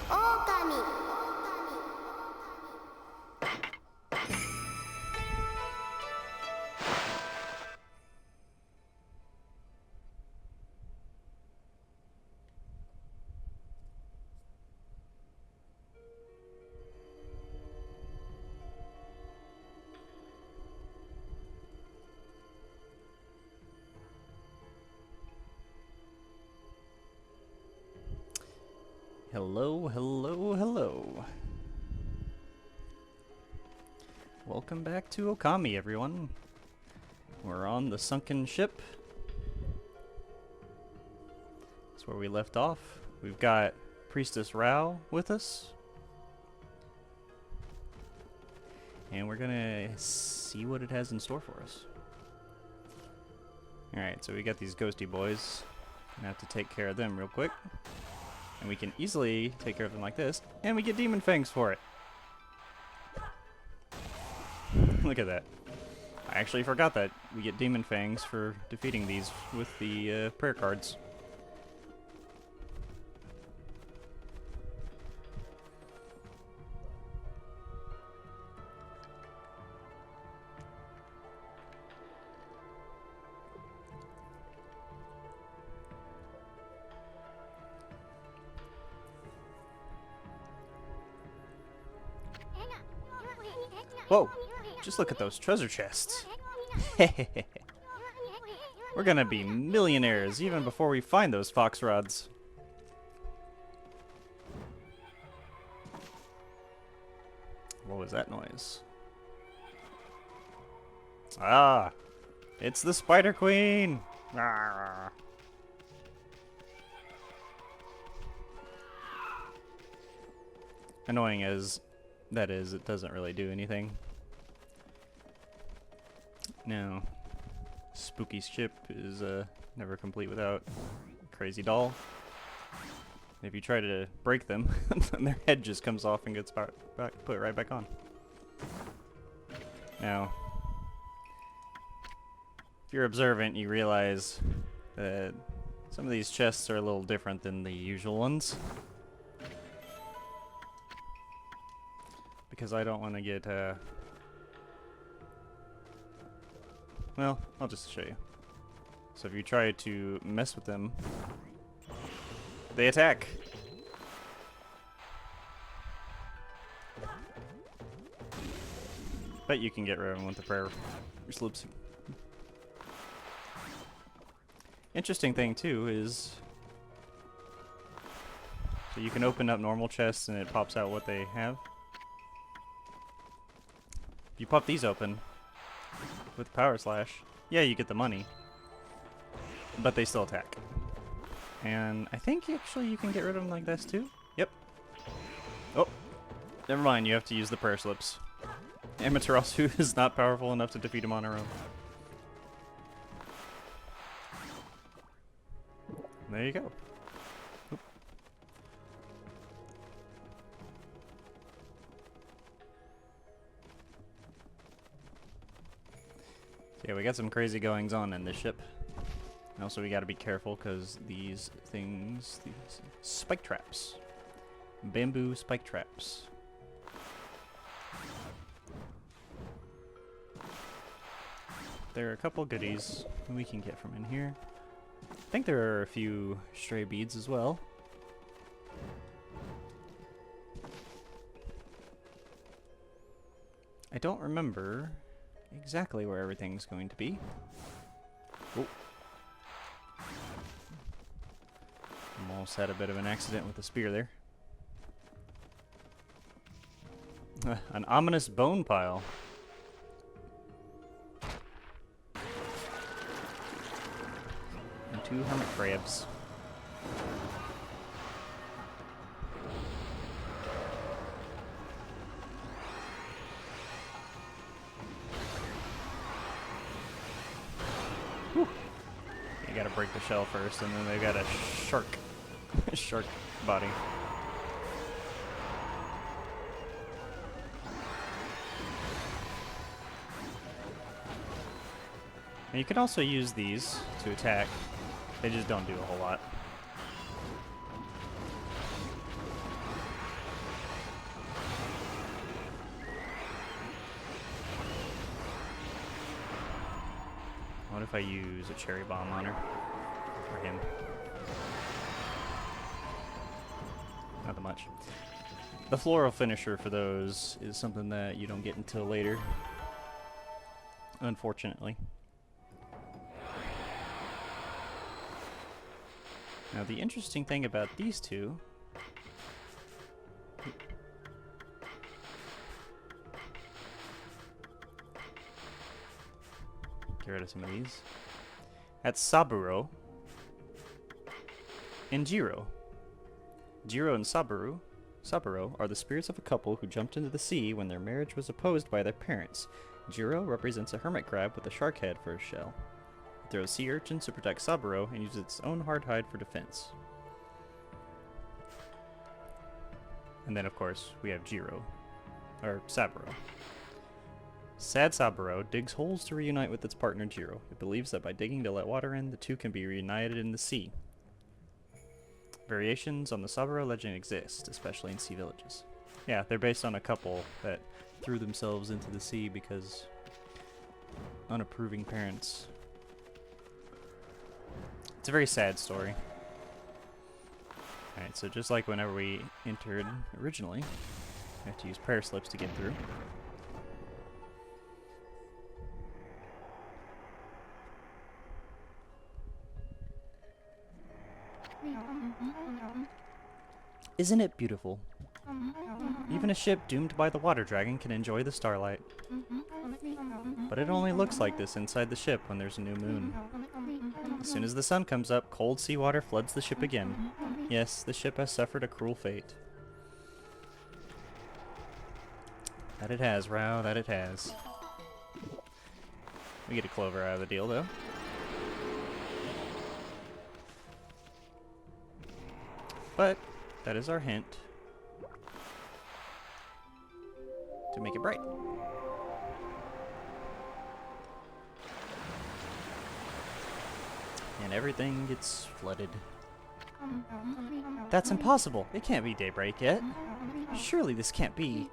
Okami. Hello, hello, hello. Welcome back to Okami, everyone. We're on the sunken ship. That's where we left off. We've got Priestess Rao with us. And we're gonna see what it has in store for us. Alright, so we got these ghosty boys. Gonna have to take care of them real quick. And we can easily take care of them like this. And we get demon fangs for it. Look at that. I actually forgot that we get demon fangs for defeating these with the prayer cards. Whoa! Just look at those treasure chests. We're gonna be millionaires even before we find those fox rods. What was that noise? Ah! It's the Spider Queen! Arrgh. Annoying as that is, it doesn't really do anything. No. Spooky ship is never complete without a crazy doll. If you try to break them, then their head just comes off and gets put right back on. Now, if you're observant, you realize that some of these chests are a little different than the usual ones. Because I don't want to get, well, I'll just show you. So if you try to mess with them, they attack. But you can get rid of them with the prayer slips. Interesting thing too is, so you can open up normal chests and it pops out what they have. If you pop these open with Power Slash, yeah, you get the money, but they still attack. And I think actually you can get rid of them like this too. Yep. Oh, never mind. You have to use the prayer slips. Amaterasu is not powerful enough to defeat him on her own. There you go. Oop. Yeah, we got some crazy goings on in this ship. And also we gotta be careful because these things, these spike traps. Bamboo spike traps. There are a couple goodies we can get from in here. I think there are a few stray beads as well. I don't remember exactly where everything's going to be. Oh. Almost had a bit of an accident with the spear there. An ominous bone pile. And 2 hermit crabs. Whew. You gotta break the shell first, and then they've got a shark. Shark body. And you can also use these to attack. They just don't do a whole lot. What if I use a cherry bomb on her? Or him? Not that much. The floral finisher for those is something that you don't get until later. Unfortunately. Now the interesting thing about these two get rid of some of these. That's Saburo and Jiro. Jiro and Saburo are the spirits of a couple who jumped into the sea when their marriage was opposed by their parents. Jiro represents a hermit crab with a shark head for a shell. It throws sea urchins to protect Saburo and uses its own hard hide for defense. And then, of course, we have Jiro, or Saburo. Sad Saburo digs holes to reunite with its partner Jiro. It believes that by digging to let water in, the two can be reunited in the sea. Variations on the Saburo legend exist, especially in sea villages. Yeah, they're based on a couple that threw themselves into the sea because unapproving parents. It's a very sad story. Alright, so just like whenever we entered originally, we have to use prayer slips to get through. Isn't it beautiful? Even a ship doomed by the water dragon can enjoy the starlight. But it only looks like this inside the ship when there's a new moon. As soon as the sun comes up, cold seawater floods the ship again. Yes, the ship has suffered a cruel fate. That it has, Rao, that it has. We get a clover out of the deal, though. But that is our hint to make it bright. And everything gets flooded. That's impossible. It can't be daybreak yet. Surely this can't be.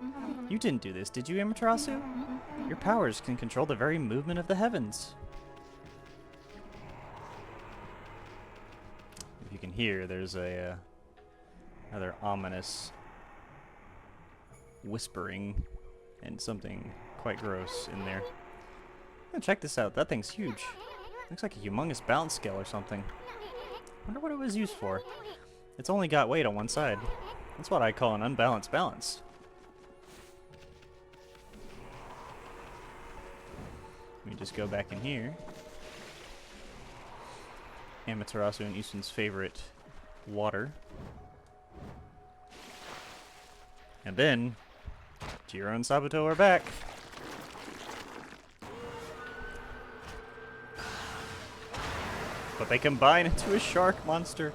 You didn't do this, did you, Amaterasu? Your powers can control the very movement of the heavens. If you can hear, there's a rather ominous whispering and something quite gross in there. Oh, check this out. That thing's huge. Looks like a humongous balance scale or something. Wonder what it was used for. It's only got weight on one side. That's what I call an unbalanced balance. Let me just go back in here. Amaterasu and Easton's favorite water. And then, Jiro and Sabuto are back. But they combine into a shark monster.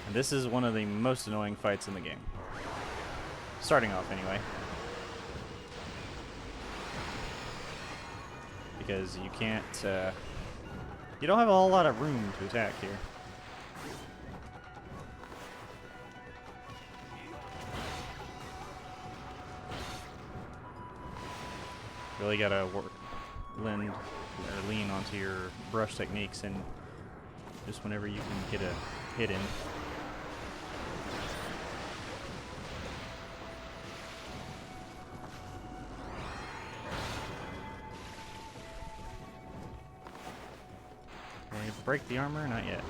And this is one of the most annoying fights in the game. Starting off, anyway. Because you can't, you don't have a whole lot of room to attack here. Really gotta lean onto your brush techniques and just whenever you can get a hit in. Okay, break the armor? Not yet.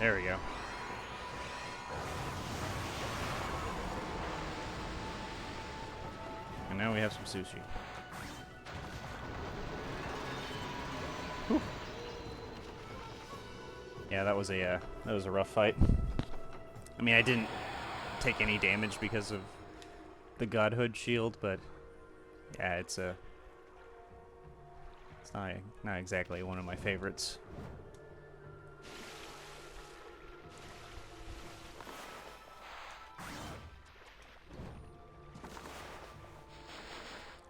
There we go. And now we have some sushi. Whew. Yeah, that was a rough fight. I mean, I didn't take any damage because of the Godhood shield, but yeah, it's not exactly one of my favorites.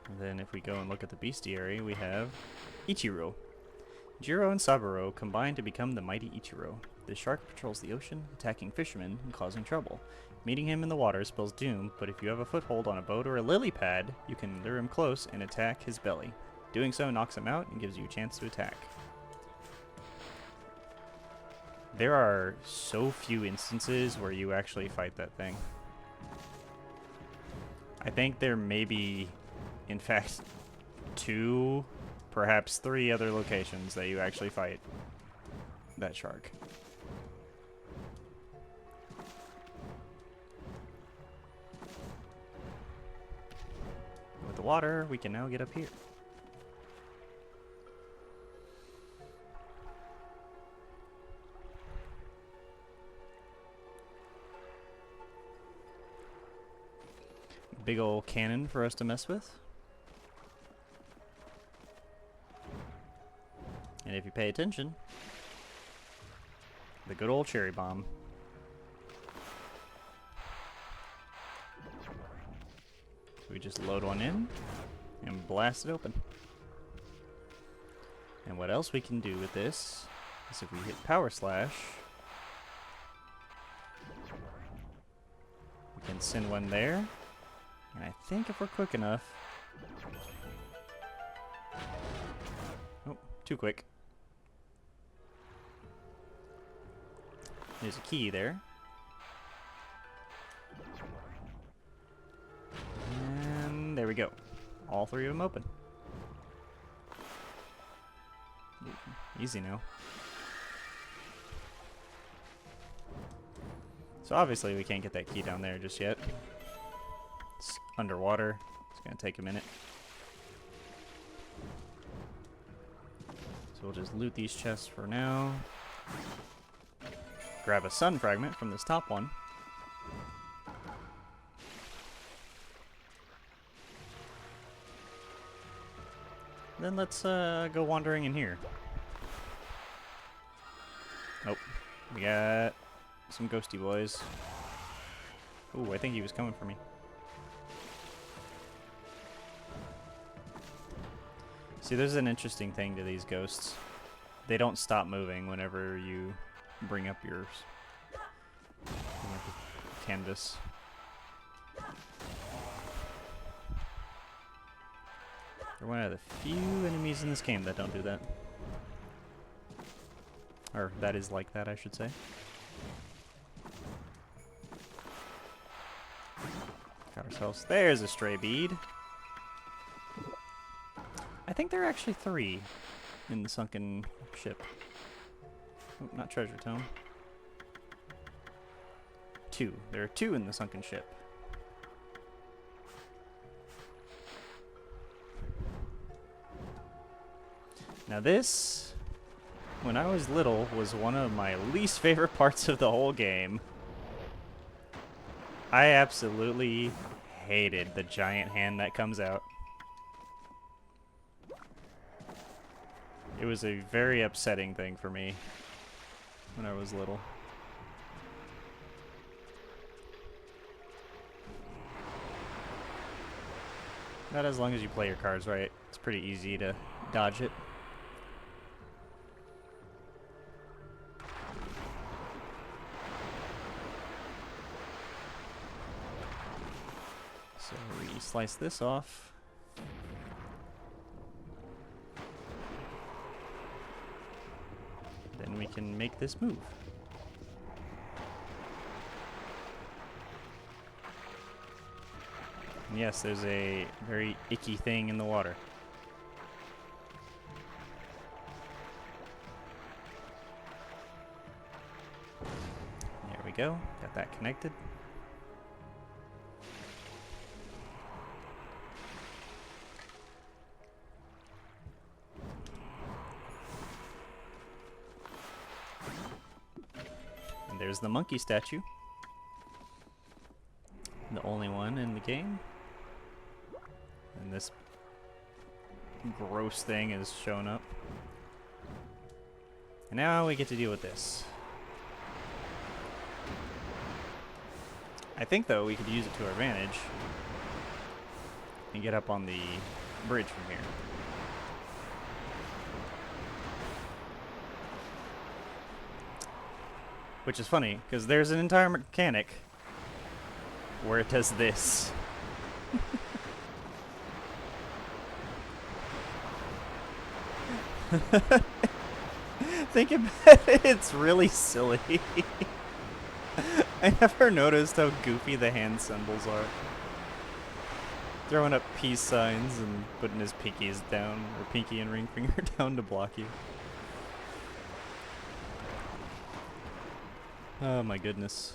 And then if we go and look at the bestiary, we have Ichiro. Jiro and Saburo combine to become the mighty Ichiro. The shark patrols the ocean, attacking fishermen and causing trouble. Meeting him in the water spells doom, but if you have a foothold on a boat or a lily pad, you can lure him close and attack his belly. Doing so knocks him out and gives you a chance to attack. There are so few instances where you actually fight that thing. I think there may be, in fact, 2, perhaps 3 other locations that you actually fight that shark. With the water, we can now get up here. Big old cannon for us to mess with. And if you pay attention, the good old cherry bomb. We just load one in and blast it open. And what else we can do with this is if we hit power slash, we can send one there. And I think if we're quick enough... Oh, too quick. There's a key there. And there we go. All 3 of them open. Ooh, easy now. So obviously we can't get that key down there just yet. It's underwater. It's going to take a minute. So we'll just loot these chests for now. Grab a sun fragment from this top one. Then let's go wandering in here. Oh, we got some ghosty boys. Ooh, I think he was coming for me. See, there's an interesting thing to these ghosts. They don't stop moving whenever you bring up your canvas. They're one of the few enemies in this game that don't do that. Or that is like that, I should say. Got ourselves... There's a stray bead. I think there are actually 3 in the sunken ship. Oh, not treasure tome. 2. There are 2 in the sunken ship. Now this, when I was little, was one of my least favorite parts of the whole game. I absolutely hated the giant hand that comes out. It was a very upsetting thing for me when I was little. Not as long as you play your cards right. It's pretty easy to dodge it. So we slice this off. Then we can make this move. And yes, there's a very icky thing in the water. There we go. Got that connected. And there's the monkey statue. The only one in the game. And this gross thing is showing up. And now we get to deal with this. I think, though, we could use it to our advantage and get up on the bridge from here. Which is funny, because there's an entire mechanic where it does this. Think about it, it's really silly. I never noticed how goofy the hand symbols are. Throwing up peace signs and putting his pinkies down, or pinky and ring finger down to block you. Oh my goodness.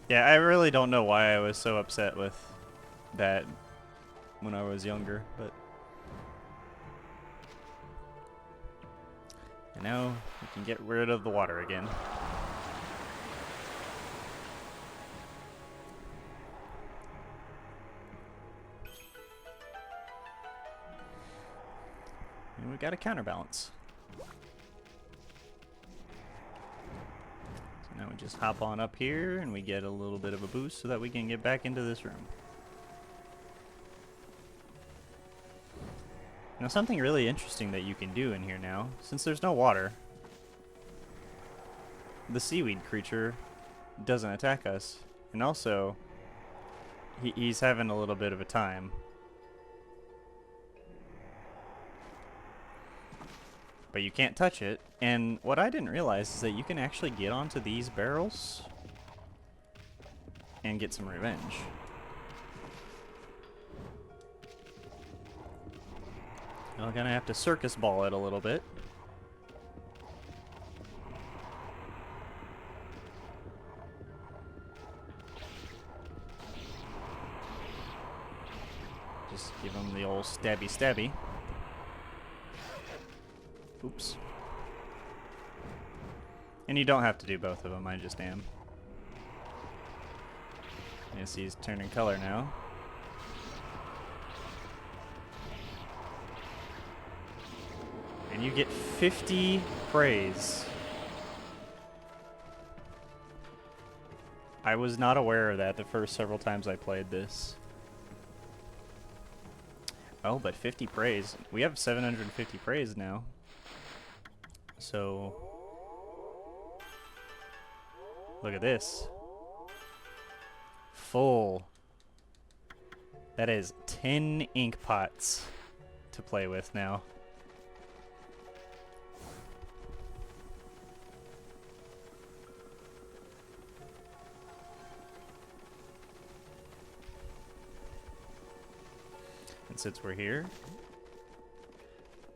Yeah, I really don't know why I was so upset with that when I was younger, but... And now we can get rid of the water again. And we got a counterbalance. So now we just hop on up here and we get a little bit of a boost so that we can get back into this room. Now something really interesting that you can do in here now, since there's no water, the seaweed creature doesn't attack us, and also he's having a little bit of a time. But you can't touch it, and what I didn't realize is that you can actually get onto these barrels and get some revenge. I'm gonna have to circus ball it a little bit. Just give him the old stabby stabby. Oops. And you don't have to do both of them, I just am. Yes, he's turning color now. And you get 50 praise. I was not aware of that the first several times I played this. Oh, but 50 praise. We have 750 praise now. So, look at this. Full. That is 10 ink pots to play with now. And since we're here,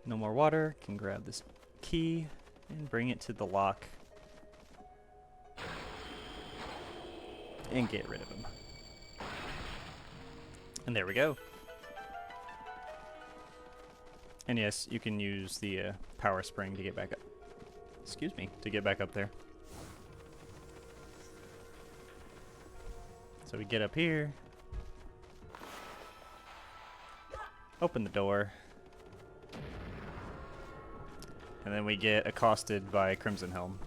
no more water, can grab this key and bring it to the lock and get rid of him. And there we go. And yes, you can use the power spring to get back up. Excuse me, to get back up there. So we get up here. Open the door. And then we get accosted by Crimson Helm,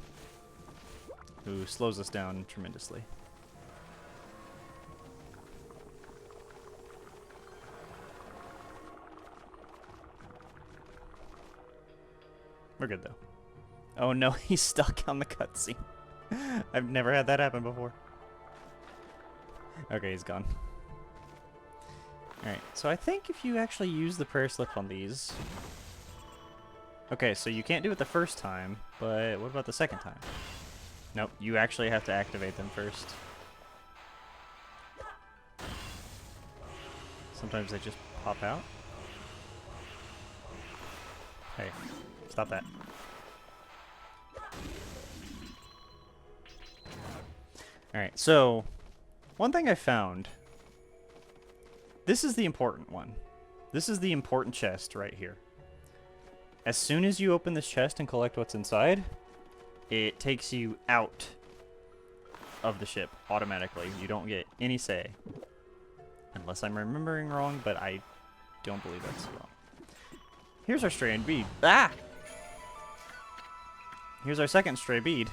who slows us down tremendously. We're good though. Oh no, he's stuck on the cutscene. I've never had that happen before. Okay, he's gone. Alright, so I think if you actually use the prayer slip on these... Okay, so you can't do it the first time, but what about the second time? Nope, you actually have to activate them first. Sometimes they just pop out. Hey, stop that. Alright, so one thing I found, this is the important one. This is the important chest right here. As soon as you open this chest and collect what's inside, it takes you out of the ship automatically. You don't get any say. Unless I'm remembering wrong, but I don't believe that's wrong. Here's our stray bead. Ah! Here's our second stray bead.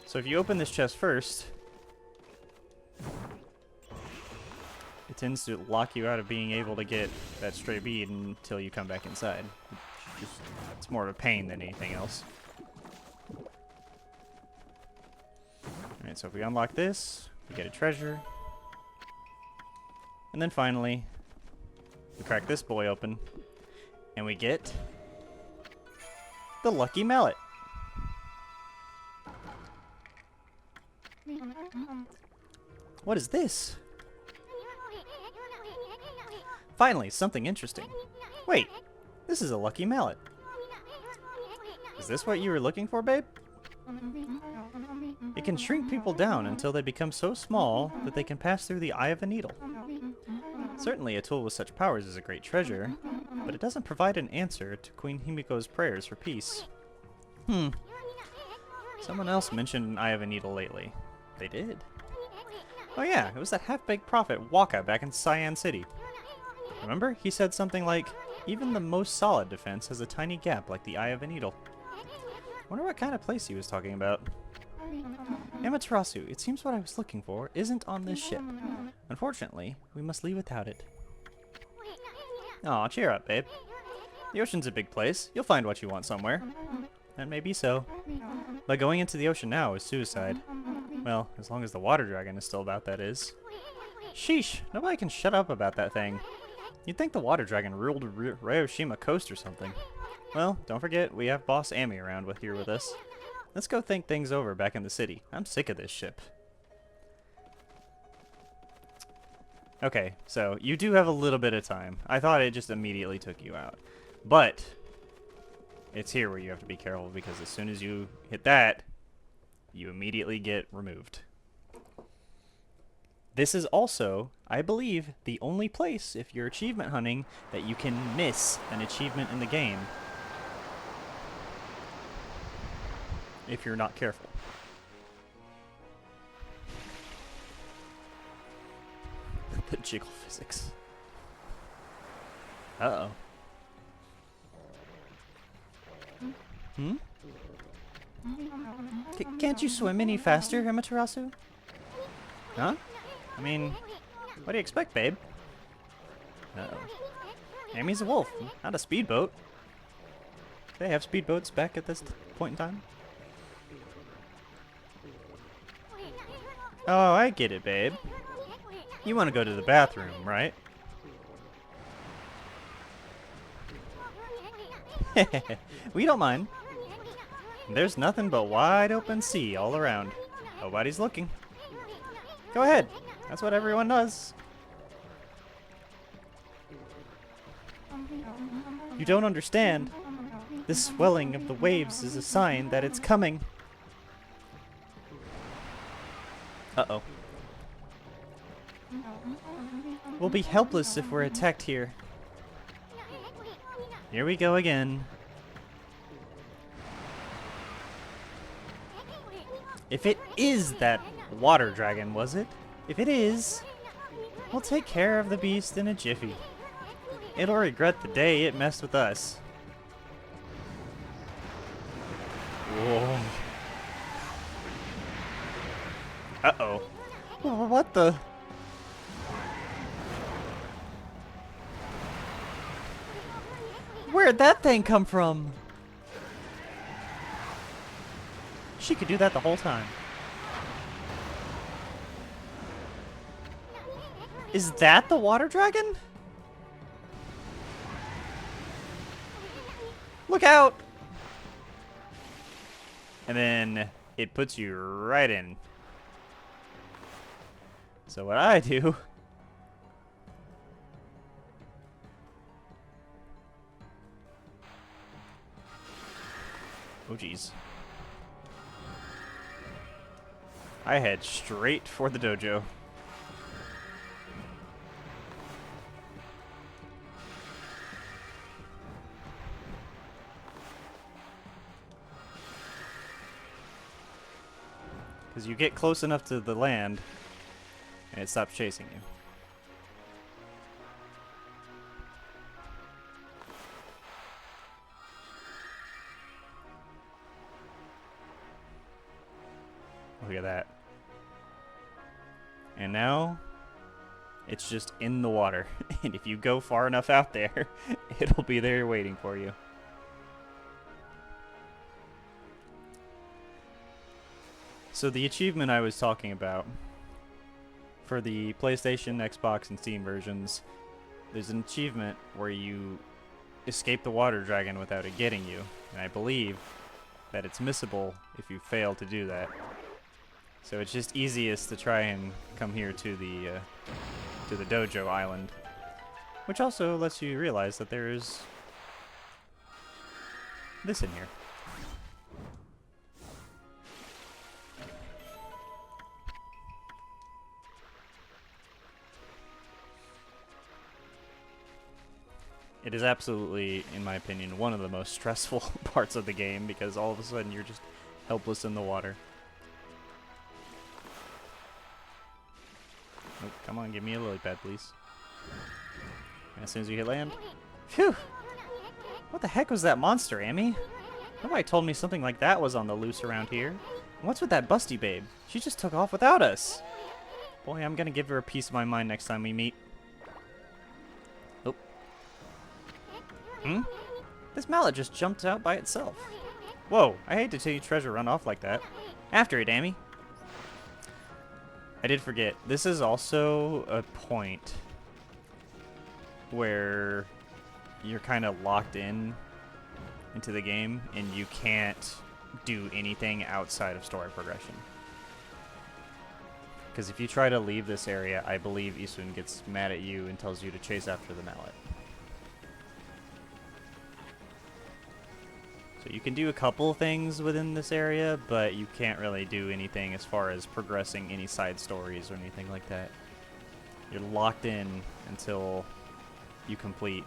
So if you open this chest first, it tends to lock you out of being able to get that stray bead until you come back inside. It's more of a pain than anything else. Alright, so if we unlock this, we get a treasure. And then finally, we crack this boy open, and we get the lucky mallet. What is this? Finally, something interesting. Wait, this is a lucky mallet. Is this what you were looking for, babe? It can shrink people down until they become so small that they can pass through the eye of a needle. Certainly a tool with such powers is a great treasure, but it doesn't provide an answer to Queen Himiko's prayers for peace. Someone else mentioned an eye of a needle lately. They did. Oh yeah, it was that half-baked prophet Waka back in Cyan City. Remember? He said something like, even the most solid defense has a tiny gap like the eye of a needle. Wonder what kind of place he was talking about. Amaterasu, it seems what I was looking for isn't on this ship. Unfortunately, we must leave without it. Aw, cheer up, babe. The ocean's a big place. You'll find what you want somewhere. That may be so. But going into the ocean now is suicide. Well, as long as the water dragon is still about, that is. Sheesh, nobody can shut up about that thing. You'd think the water dragon ruled Ryoshima Coast or something. Well, don't forget, we have Boss Ami around here with us. Let's go think things over back in the city. I'm sick of this ship. Okay, so you do have a little bit of time. I thought it just immediately took you out. But it's here where you have to be careful, because as soon as you hit that, you immediately get removed. This is also, I believe, the only place, if you're achievement hunting, that you can miss an achievement in the game if you're not careful. The jiggle physics. Uh-oh. Can't you swim any faster, Amaterasu? Huh? I mean, what do you expect, babe? Uh-oh. Amy's a wolf, not a speedboat. They have speedboats back at this point in time? Oh, I get it, babe. You want to go to the bathroom, right? We don't mind. There's nothing but wide open sea all around. Nobody's looking. Go ahead. That's what everyone does. You don't understand. This swelling of the waves is a sign that it's coming. Uh-oh. We'll be helpless if we're attacked here. Here we go again. If it is that water dragon, was it? If it is, we'll take care of the beast in a jiffy. It'll regret the day it messed with us. Whoa. Uh-oh. What the? Where'd that thing come from? She could do that the whole time. Is that the water dragon? Look out! And then it puts you right in. So what I do... Oh geez. I head straight for the dojo. Because you get close enough to the land, and it stops chasing you. Look at that. And now, It's just in the water. And if you go far enough out there, it'll be there waiting for you. So the achievement I was talking about for the PlayStation, Xbox, and Steam versions, there's an achievement where you escape the water dragon without it getting you. And I believe that it's missable if you fail to do that. So it's just easiest to try and come here to the dojo island, which also lets you realize that there's this in here. It is absolutely, in my opinion, one of the most stressful parts of the game, because all of a sudden you're just helpless in the water. Oh, come on, give me a lily pad, please. As soon as you hit land. Phew! What the heck was that monster, Amy? Nobody told me something like that was on the loose around here. And what's with that busty babe? She just took off without us. Boy, I'm gonna give her a piece of my mind next time we meet. Oh. This mallet just jumped out by itself. Whoa, I hate to see treasure run off like that. After it, Amy. I did forget, this is also a point where you're kind of locked in into the game and you can't do anything outside of story progression. Because if you try to leave this area, I believe Isun gets mad at you and tells you to chase after the mallet. So you can do a couple things within this area, but you can't really do anything as far as progressing any side stories or anything like that. You're locked in until you complete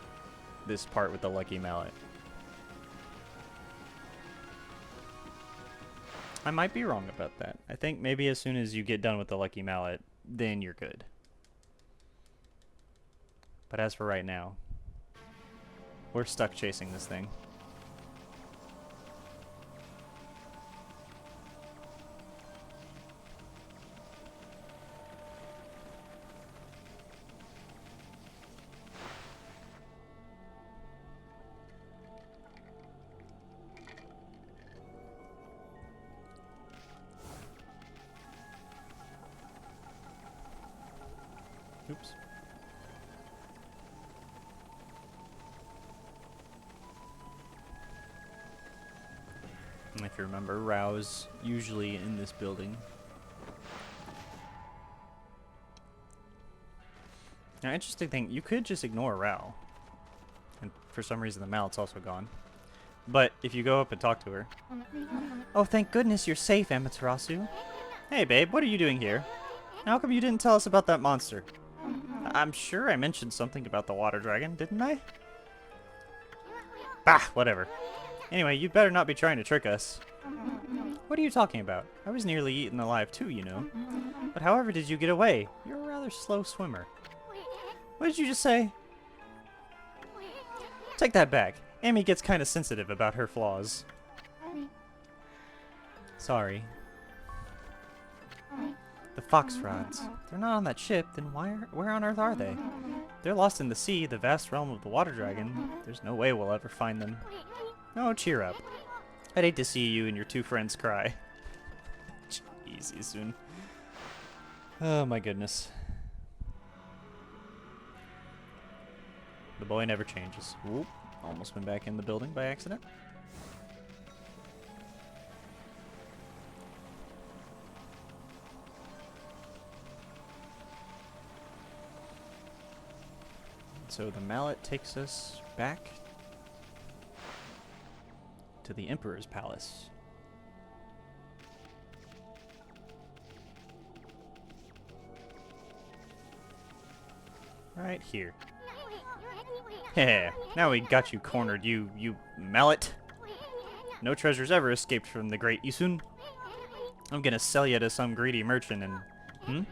this part with the Lucky Mallet. I might be wrong about that. I think maybe as soon as you get done with the Lucky Mallet, then you're good. But as for right now, we're stuck chasing this thing. Oops. And if you remember, Rao's usually in this building. Now, interesting thing, you could just ignore Rao. And for some reason the mallet's also gone. But if you go up and talk to her... Oh, thank goodness you're safe, Amaterasu. Hey, babe, what are you doing here? How come you didn't tell us about that monster? I'm sure I mentioned something about the water dragon, didn't I? Bah, whatever. Anyway, you better not be trying to trick us. What are you talking about? I was nearly eaten alive too, you know. But however did you get away? You're a rather slow swimmer. What did you just say? Take that back. Amy gets kind of sensitive about her flaws. Sorry. The fox rods. They're not on that ship, then where on earth are they? They're lost in the sea, the vast realm of the water dragon. There's no way we'll ever find them. Oh, cheer up. I'd hate to see you and your two friends cry. Jeez, Isun. Oh my goodness. The boy never changes. Whoop. Almost been back in the building by accident. So the mallet takes us back to the Emperor's Palace. Right here. Yeah, now we got you cornered, you mallet. No treasures ever escaped from the great Isun. I'm gonna sell you to some greedy merchant and...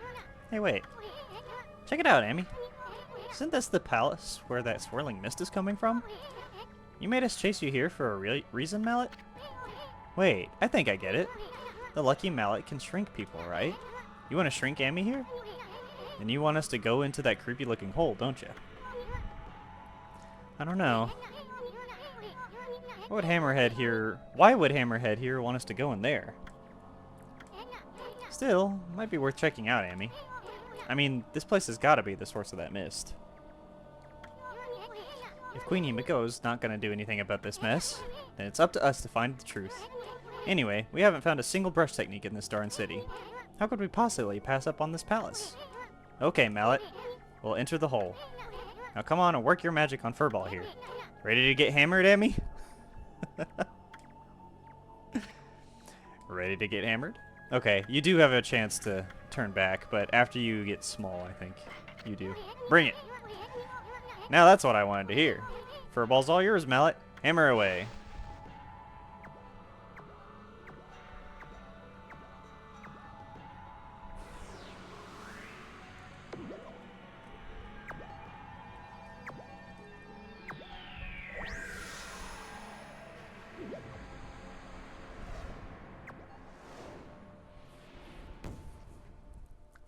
Hey, wait. Check it out, Amy. Isn't this the palace where that swirling mist is coming from? You made us chase you here for a reason, Mallet? Wait, I think I get it. The Lucky Mallet can shrink people, right? You want to shrink Amy here? And you want us to go into that creepy looking hole, don't you? I don't know. Why would Hammerhead here want us to go in there? Still, might be worth checking out, Amy. I mean, this place has got to be the source of that mist. If Queen Himiko's not going to do anything about this mess, then it's up to us to find the truth. Anyway, we haven't found a single brush technique in this darn city. How could we possibly pass up on this palace? Okay, Mallet. We'll enter the hole. Now come on and work your magic on Furball here. Ready to get hammered, Amy? Ready to get hammered? Okay, you do have a chance to turn back, but after you get small, I think you do. Bring it! Now that's what I wanted to hear. Furball's all yours, Mallet. Hammer away.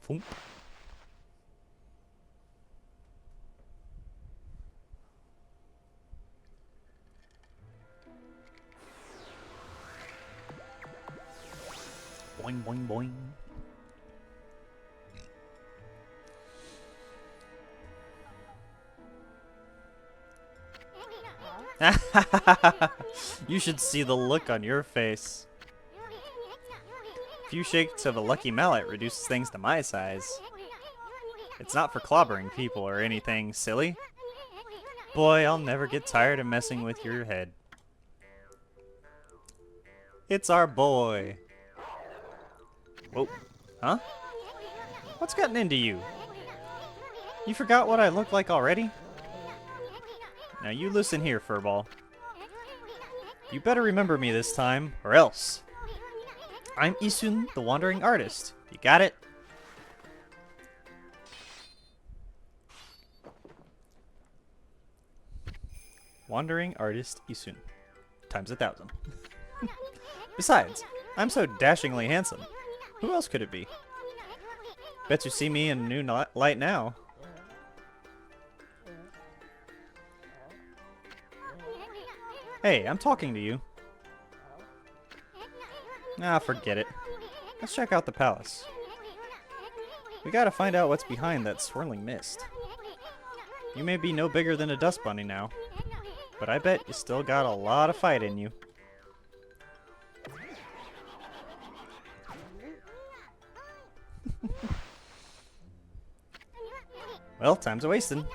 Foomp. Boing, boing, boing. You should see the look on your face. A few shakes of a lucky mallet reduces things to my size. It's not for clobbering people or anything silly. Boy, I'll never get tired of messing with your head. It's our boy. Whoa. Huh? What's gotten into you? You forgot what I look like already? Now you listen here, Furball. You better remember me this time, or else. I'm Isun, the Wandering Artist. You got it? Wandering Artist Isun. Times 1,000. Besides, I'm so dashingly handsome. Who else could it be? Bet you see me in a new light now. Hey, I'm talking to you. Ah, forget it. Let's check out the palace. We gotta find out what's behind that swirling mist. You may be no bigger than a dust bunny now, but I bet you still got a lot of fight in you. Well, time's a-wasting.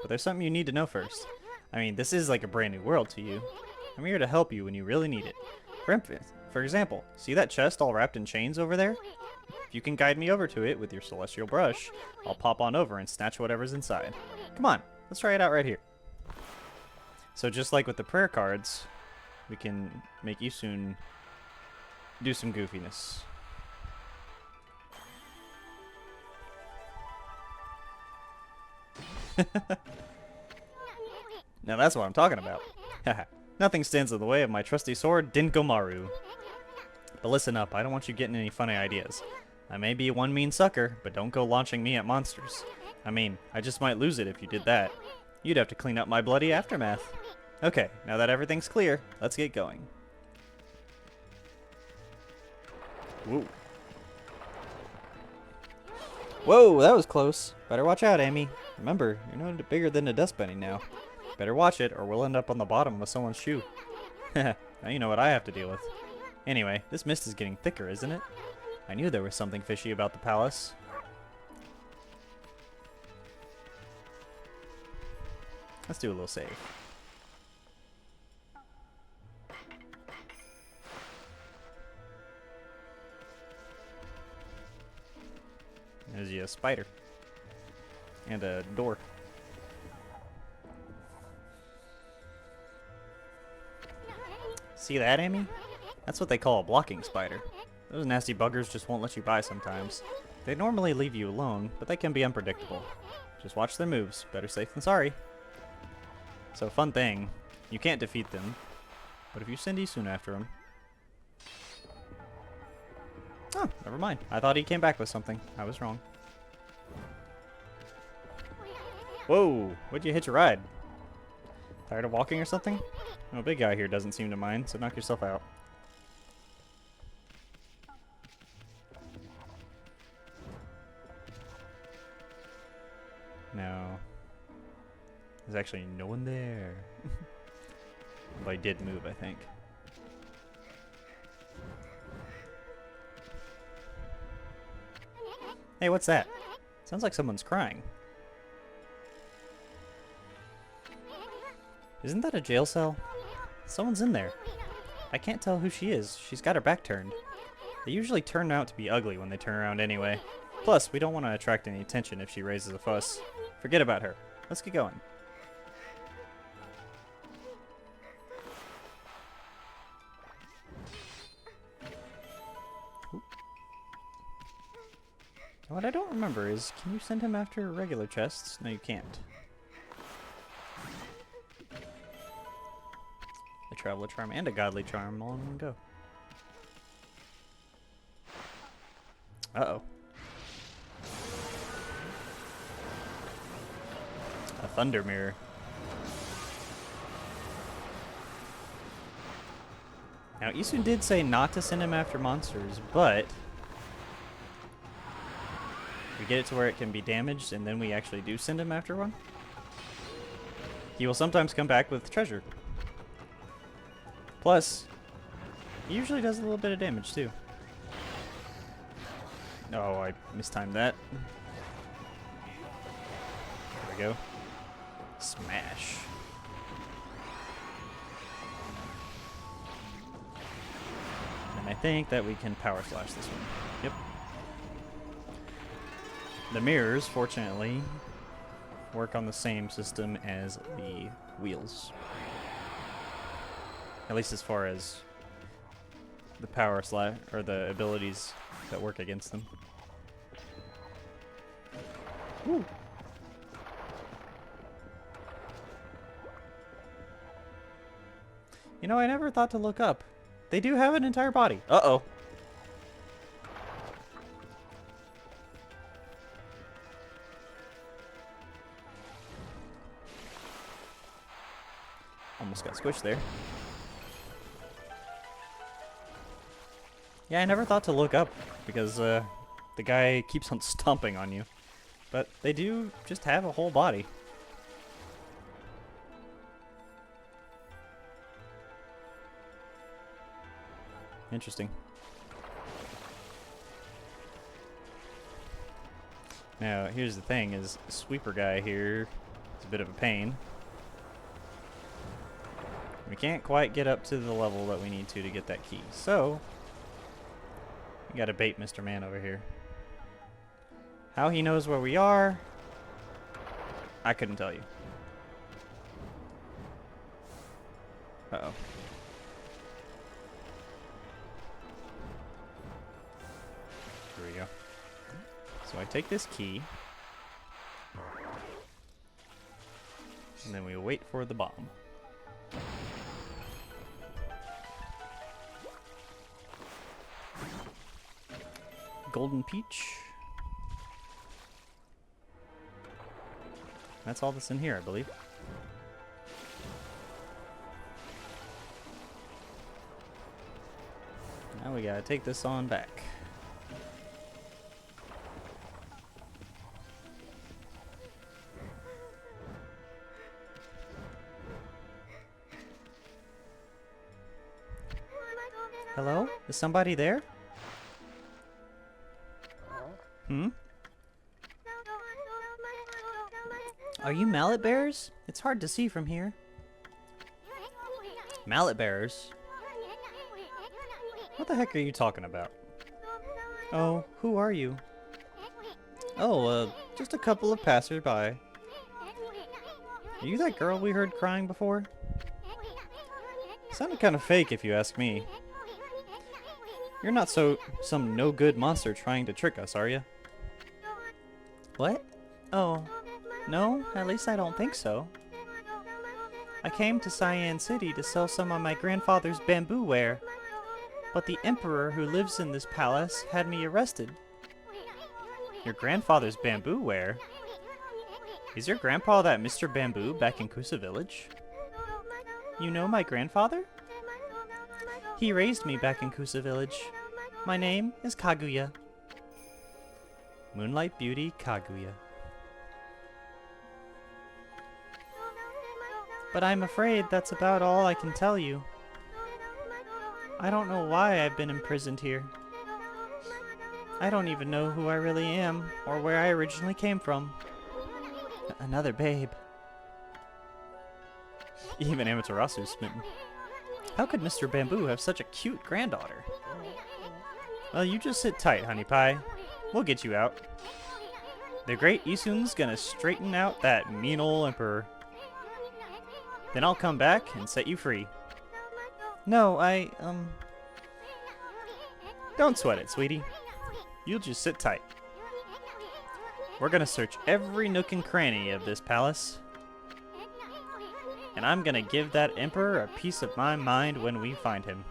But there's something you need to know first. I mean, this is like a brand new world to you. I'm here to help you when you really need it. For example, see that chest all wrapped in chains over there? If you can guide me over to it with your celestial brush, I'll pop on over and snatch whatever's inside. Come on, let's try it out right here. So just like with the prayer cards, we can make Isun do some goofiness. Now that's what I'm talking about. Nothing stands in the way of my trusty sword, Dinkomaru. But listen up, I don't want you getting any funny ideas. I may be one mean sucker, but don't go launching me at monsters. I mean, I just might lose it if you did that. You'd have to clean up my bloody aftermath. Okay, now that everything's clear, let's get going. Whoa. Whoa, that was close. Better watch out, Amy. Remember, you're no bigger than a dust bunny now. Better watch it, or we'll end up on the bottom of someone's shoe. Now you know what I have to deal with. Anyway, this mist is getting thicker, isn't it? I knew there was something fishy about the palace. Let's do a little save. There's a spider. And a door. See that, Amy? That's what they call a blocking spider. Those nasty buggers just won't let you by sometimes. They normally leave you alone, but they can be unpredictable. Just watch their moves. Better safe than sorry. So, fun thing. You can't defeat them. But if you send Isun after him... Oh, never mind. I thought he came back with something. I was wrong. Whoa! What'd you hitch a ride? Tired of walking or something? Oh, big guy here doesn't seem to mind, so knock yourself out. No. There's actually no one there. But I did move, I think. Hey, what's that? Sounds like someone's crying. Isn't that a jail cell? Someone's in there. I can't tell who she is. She's got her back turned. They usually turn out to be ugly when they turn around anyway. Plus, we don't want to attract any attention if she raises a fuss. Forget about her. Let's get going. What I don't remember is, can you send him after regular chests? No, you can't. A traveler charm and a godly charm all in one go. Uh-oh. A thunder mirror. Now, Isu did say not to send him after monsters, but we get it to where it can be damaged, and then we actually do send him after one. He will sometimes come back with treasure. Plus, he usually does a little bit of damage, too. Oh, I mistimed that. There we go. Smash. And I think that we can power slash this one. Yep. The mirrors, fortunately, work on the same system as the wheels. At least as far as the power slash, or the abilities that work against them. Woo. You know, I never thought to look up. They do have an entire body. Uh-oh. Almost got squished there. Yeah, I never thought to look up because the guy keeps on stomping on you. But they do just have a whole body. Interesting. Now, here's the thing, is Sweeper guy here is a bit of a pain. We can't quite get up to the level that we need to get that key. So, we gotta bait Mr. Man over here. How he knows where we are, I couldn't tell you. Uh-oh. Here we go. So I take this key, and then we wait for the bomb. Golden peach. That's all that's in here, I believe. Now we gotta take this on back. Hello? Is somebody there? Hmm? Are you mallet bearers? It's hard to see from here. Mallet bearers? What the heck are you talking about? Oh, who are you? Oh, just a couple of passersby. Are you that girl we heard crying before? Sounded kind of fake if you ask me. You're not some no-good monster trying to trick us, are you? What? Oh, no, at least I don't think so. I came to Cyan City to sell some of my grandfather's bamboo ware, but the emperor who lives in this palace had me arrested. Your grandfather's bamboo ware? Is your grandpa that Mr. Bamboo back in Kusa Village? You know my grandfather? He raised me back in Kusa Village. My name is Kaguya. Moonlight Beauty Kaguya. But I'm afraid that's about all I can tell you. I don't know why I've been imprisoned here. I don't even know who I really am, or where I originally came from. Another babe. Even Amaterasu's smitten. How could Mr. Bamboo have such a cute granddaughter? Well, you just sit tight, honey pie. We'll get you out. The great Isun's gonna straighten out that mean ol' emperor. Then I'll come back and set you free. No, Don't sweat it, sweetie. You'll just sit tight. We're gonna search every nook and cranny of this palace. And I'm gonna give that emperor a piece of my mind when we find him.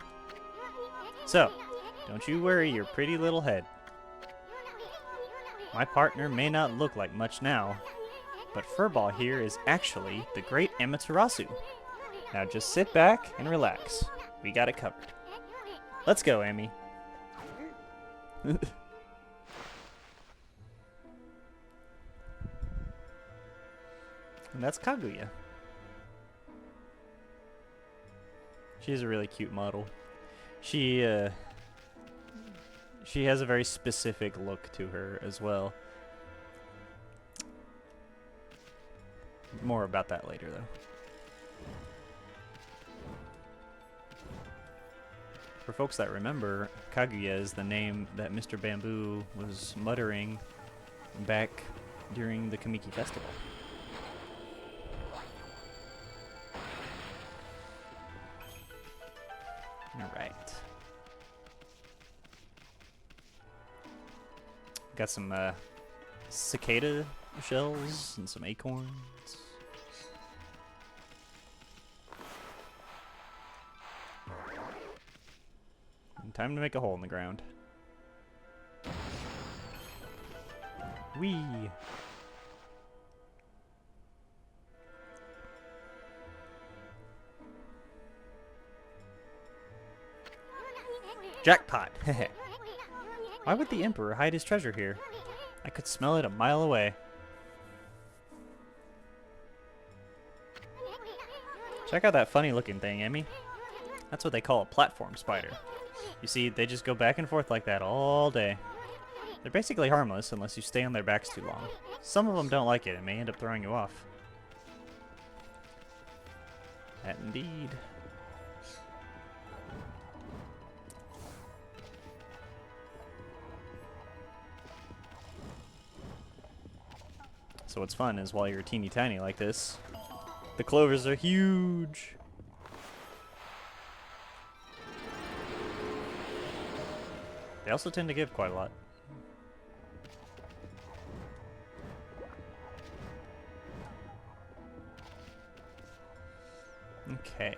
So, don't you worry your pretty little head. My partner may not look like much now, but Furball here is actually the great Amaterasu. Now just sit back and relax. We got it covered. Let's go, Amy. And that's Kaguya. She's a really cute model. She has a very specific look to her as well. More about that later, though. For folks that remember, Kaguya is the name that Mr. Bamboo was muttering back during the Kamiki Festival. Alright. Got some cicada shells and some acorns. And time to make a hole in the ground. Whee! Jackpot! Why would the Emperor hide his treasure here? I could smell it a mile away. Check out that funny looking thing, Emmy. That's what they call a platform spider. You see, they just go back and forth like that all day. They're basically harmless unless you stay on their backs too long. Some of them don't like it and may end up throwing you off. That indeed. So what's fun is while you're teeny tiny like this, the clovers are huge. They also tend to give quite a lot. Okay.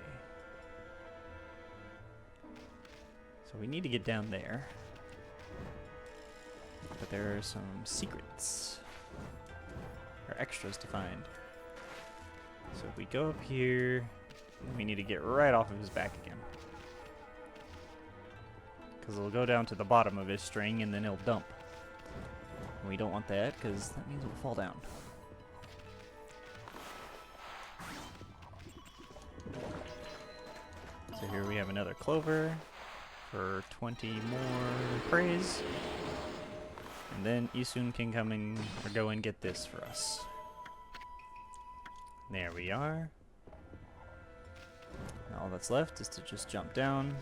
So we need to get down there. But there are some secrets. Or extras to find. So if we go up here, we need to get right off of his back again. Because it'll go down to the bottom of his string and then it'll dump. And we don't want that because that means we'll fall down. So here we have another clover for 20 more praise. And then Isun can come in or go and get this for us. There we are. Now all that's left is to just jump down.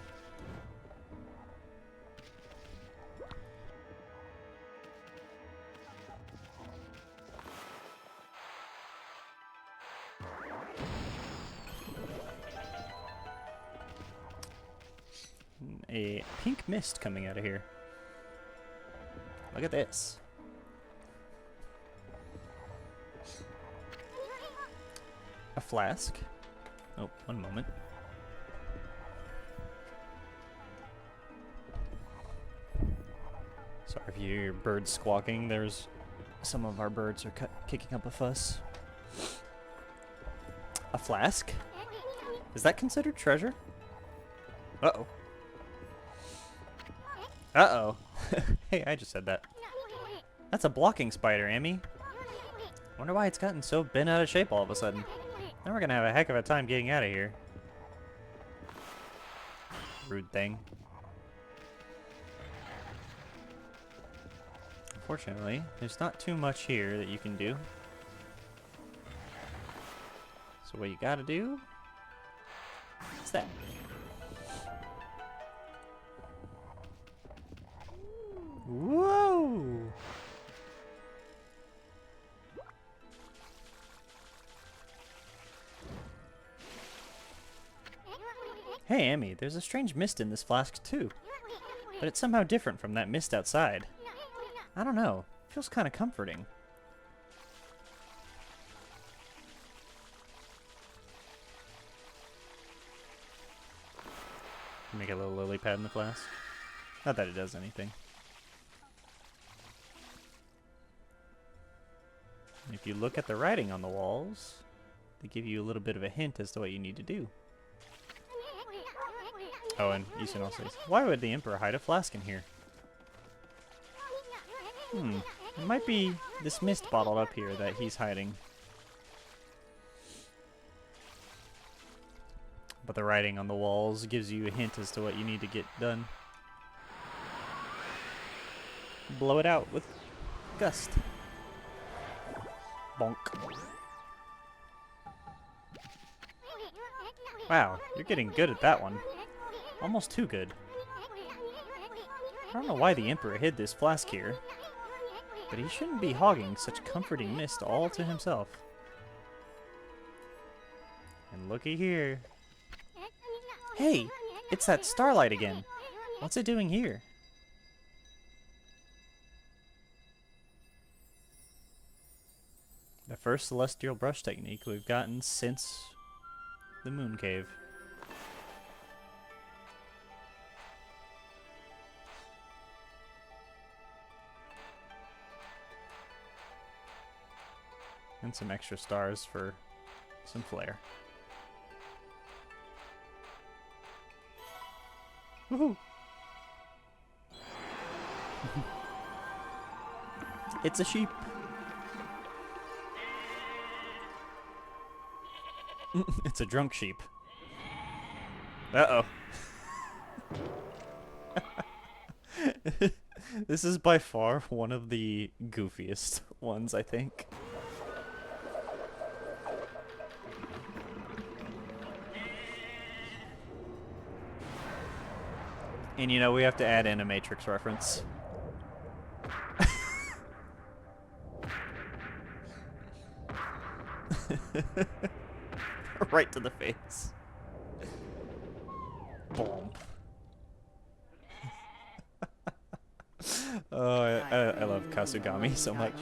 A pink mist coming out of here. Look at this. A flask. Oh, one moment. Sorry if you hear birds squawking. There's some of our birds are kicking up a fuss. A flask? Is that considered treasure? Uh-oh. Uh-oh. Hey, I just said that. That's a blocking spider, Amy. Wonder why it's gotten so bent out of shape all of a sudden. Now we're gonna have a heck of a time getting out of here. Rude thing. Unfortunately, there's not too much here that you can do. So what you gotta do is that. Whoa! Hey, Amy, there's a strange mist in this flask too. But it's somehow different from that mist outside. I don't know. It feels kind of comforting. Make a little lily pad in the flask. Not that it does anything. If you look at the writing on the walls, they give you a little bit of a hint as to what you need to do. Oh, and Isun also says, why would the Emperor hide a flask in here? It might be this mist bottled up here that he's hiding. But the writing on the walls gives you a hint as to what you need to get done. Blow it out with gust. Bonk. Wow, you're getting good at that one. Almost too good. I don't know why the Emperor hid this flask here, but he shouldn't be hogging such comforting mist all to himself. And looky here. Hey, it's that starlight again. What's it doing here? The first celestial brush technique we've gotten since the moon cave. And some extra stars for some flair. Woohoo! It's a sheep. It's a drunk sheep. Uh-oh. This is by far one of the goofiest ones, I think. And you know, we have to add in a Matrix reference. Right to the face. Boom. Oh, I love Kasugami so much.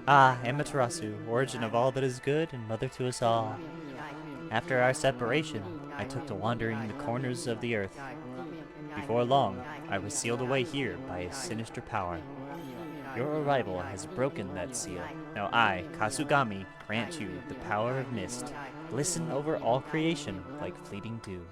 Ah, Amaterasu, origin of all that is good and mother to us all. After our separation, I took to wandering the corners of the earth. Before long, I was sealed away here by a sinister power. Your arrival has broken that seal. Now I, Kasugami, grant you the power of mist. Glisten over all creation like fleeting dew.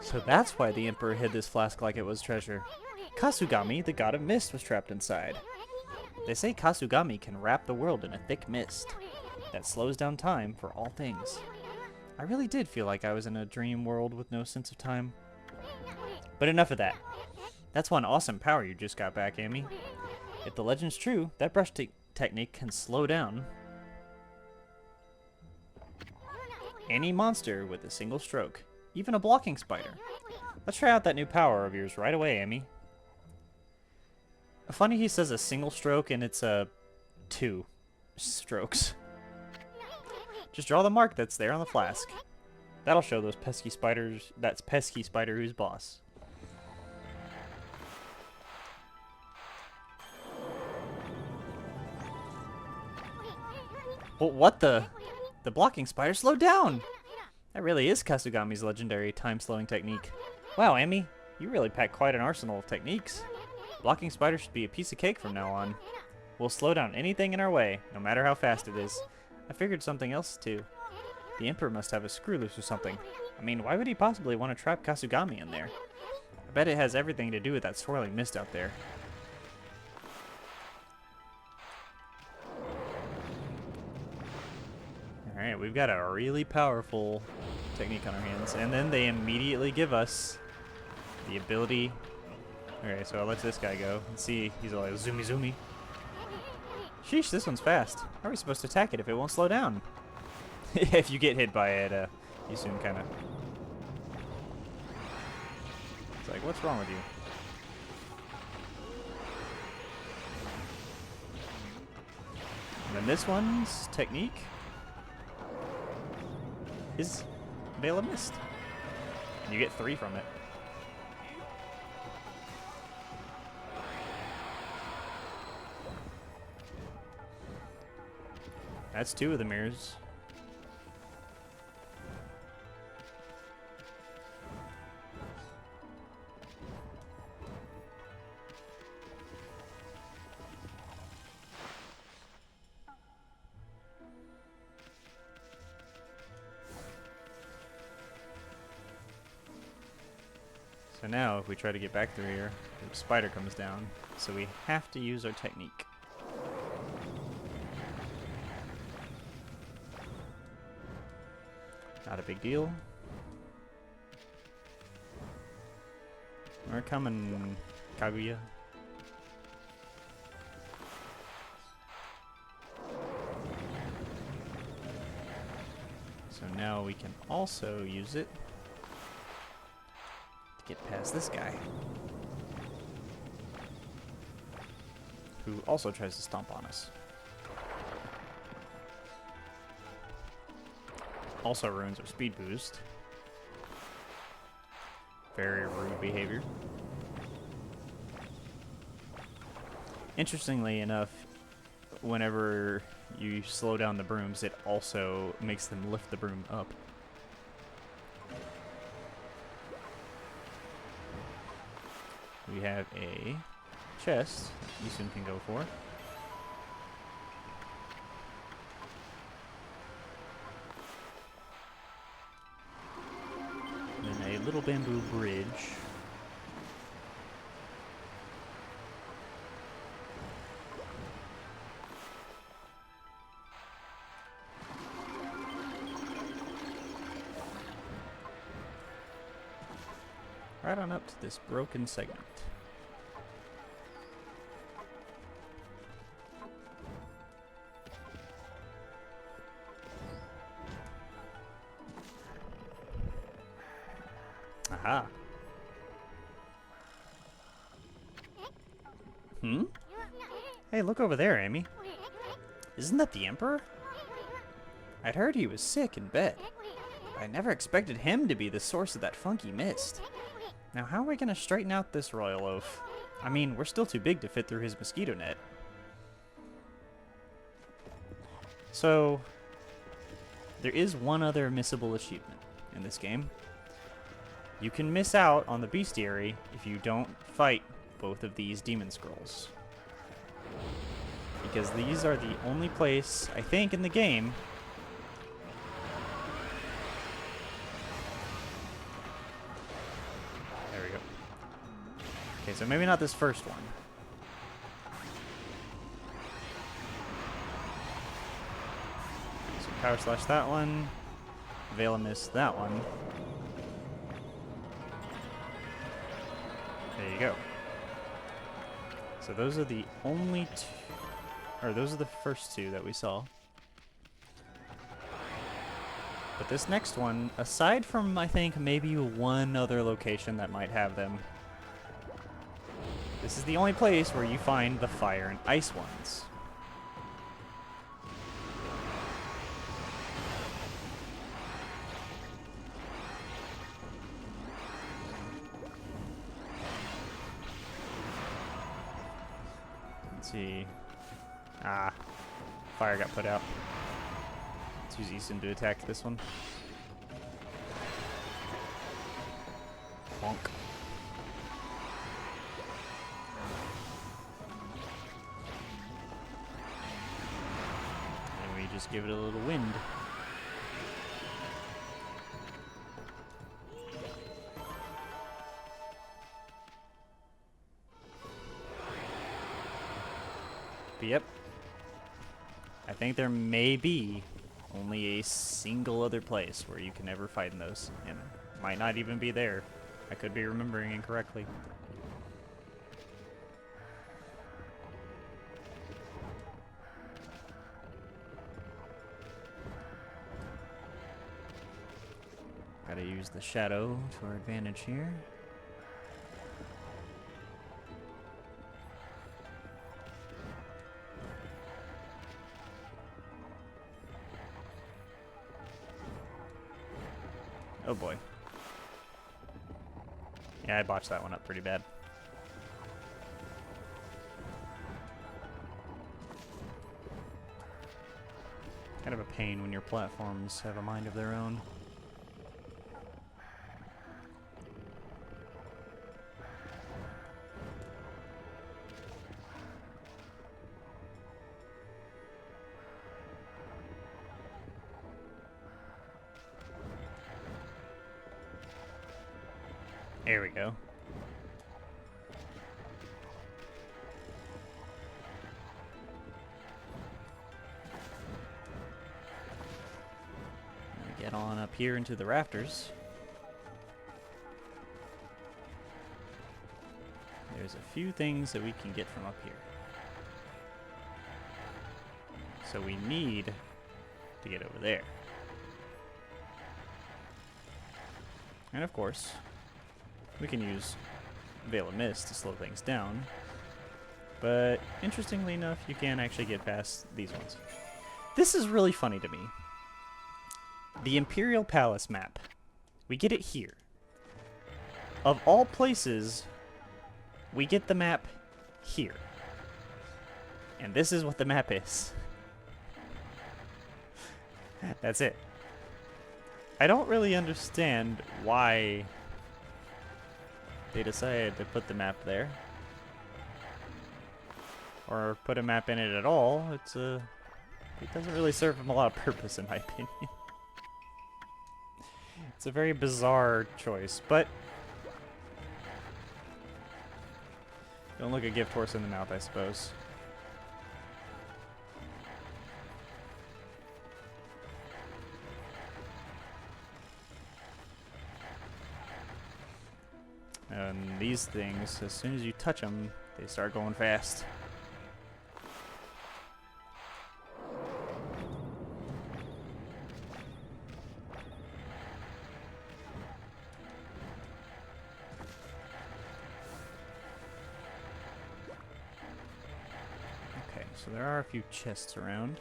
So that's why the Emperor hid this flask like it was treasure. Kasugami, the god of mist, was trapped inside. They say Kasugami can wrap the world in a thick mist that slows down time for all things. I really did feel like I was in a dream world with no sense of time. But enough of that. That's one awesome power you just got back, Amy. If the legend's true, that brush technique can slow down any monster with a single stroke, even a blocking spider. Let's try out that new power of yours right away, Amy. Funny he says a single stroke and it's 2 strokes. Just draw the mark that's there on the flask. That'll show those pesky spiders, that's pesky spider who's boss. Well, what the? The blocking spider slowed down! That really is Kasugami's legendary time-slowing technique. Wow, Amy, you really pack quite an arsenal of techniques. Blocking spiders should be a piece of cake from now on. We'll slow down anything in our way, no matter how fast it is. I figured something else, too. The Emperor must have a screw loose or something. I mean, why would he possibly want to trap Kasugami in there? I bet it has everything to do with that swirling mist out there. Alright, we've got a really powerful technique on our hands. And then they immediately give us the ability... Okay, so I'll let this guy go. Let's see, he's all like, zoomy zoomy. Sheesh, this one's fast. How are we supposed to attack it if it won't slow down? If you get hit by it, you soon kind of... It's like, what's wrong with you? And then this one's technique is Veil of Mist. You get 3 from it. That's 2 of the mirrors. So now, if we try to get back through here, the spider comes down. So we have to use our technique. Not a big deal. We're coming, Kaguya. So now we can also use it to get past this guy, who also tries to stomp on us. Also ruins our speed boost. Very rude behavior. Interestingly enough, whenever you slow down the brooms, it also makes them lift the broom up. We have a chest that you soon can go for. Little bamboo bridge. Right on up to this broken segment. Aha. Hmm? Hey, look over there, Amy. Isn't that the Emperor? I'd heard he was sick in bed. I never expected him to be the source of that funky mist. Now, how are we gonna straighten out this royal oaf? I mean, we're still too big to fit through his mosquito net. So, there is one other missable achievement in this game. You can miss out on the bestiary if you don't fight both of these demon scrolls. Because these are the only place, I think, in the game there we go. Okay, so maybe not this first one. So power slash that one. Veil of Mist that one. There you go. So those are the only two, or those are the first 2 that we saw. But this next one, aside from, I think, maybe one other location that might have them, this is the only place where you find the fire and ice ones. See. Ah. Fire got put out. Let's use Easton to attack this one. Bonk. And we just give it a little wind. But yep. I think there may be only a single other place where you can ever fight in those, and might not even be there. I could be remembering incorrectly. Gotta use the shadow to our advantage here. Oh boy. Yeah, I botched that one up pretty bad. Kind of a pain when your platforms have a mind of their own. There we go. Get on up here into the rafters. There's a few things that we can get from up here. So we need to get over there. And of course, we can use Veil of Mist to slow things down. But interestingly enough, you can actually get past these ones. This is really funny to me. The Imperial Palace map. We get it here. Of all places, we get the map here. And this is what the map is. That's it. I don't really understand why they decided to put the map there. Or put a map in it at all. It doesn't really serve them a lot of purpose in my opinion. It's a very bizarre choice, but don't look a gift horse in the mouth, I suppose. And these things, as soon as you touch them, they start going fast. Okay, so there are a few chests around.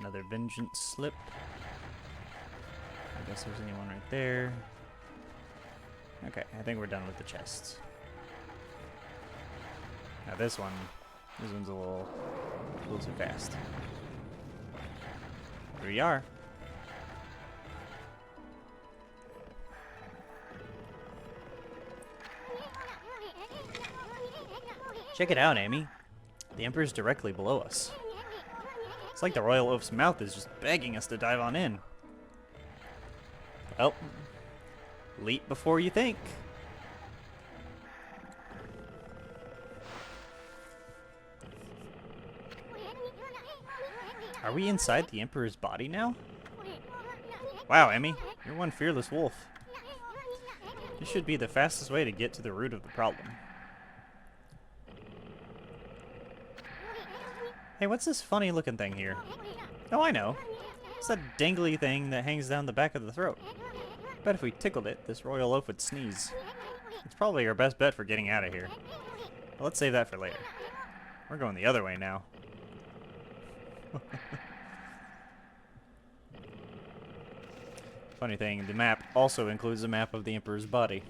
Another vengeance slip. I guess there's anyone right there. Okay, I think we're done with the chests. Now this one's a little too fast. Here we are. Check it out, Amy. The Emperor's directly below us. It's like the Royal Oaf's mouth is just begging us to dive on in. Well, leap before you think. Are we inside the Emperor's body now? Wow, Emmy, you're one fearless wolf. This should be the fastest way to get to the root of the problem. Hey, what's this funny looking thing here? Oh, I know. It's that dangly thing that hangs down the back of the throat. Bet if we tickled it, this royal oaf would sneeze. It's probably our best bet for getting out of here. But let's save that for later. We're going the other way now. Funny thing, the map also includes a map of the Emperor's body.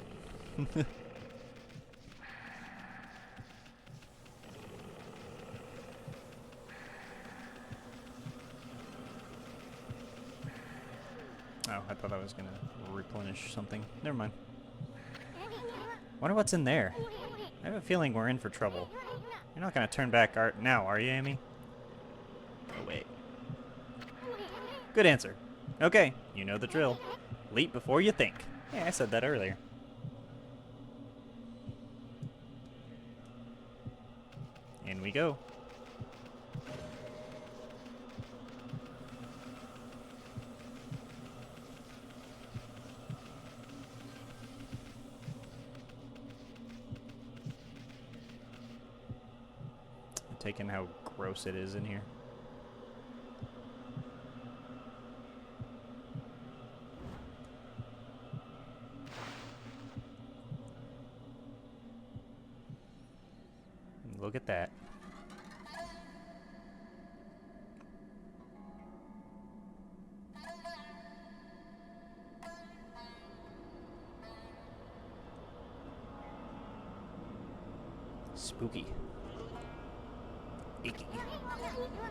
I was gonna replenish something. Never mind. Wonder what's in there. I have a feeling we're in for trouble. You're not gonna turn back now, are you, Amy? Oh, wait. Good answer. Okay, you know the drill. Leap before you think. Yeah, I said that earlier. In we go. I'm taking how gross it is in here. Look at that. Spooky. Icky.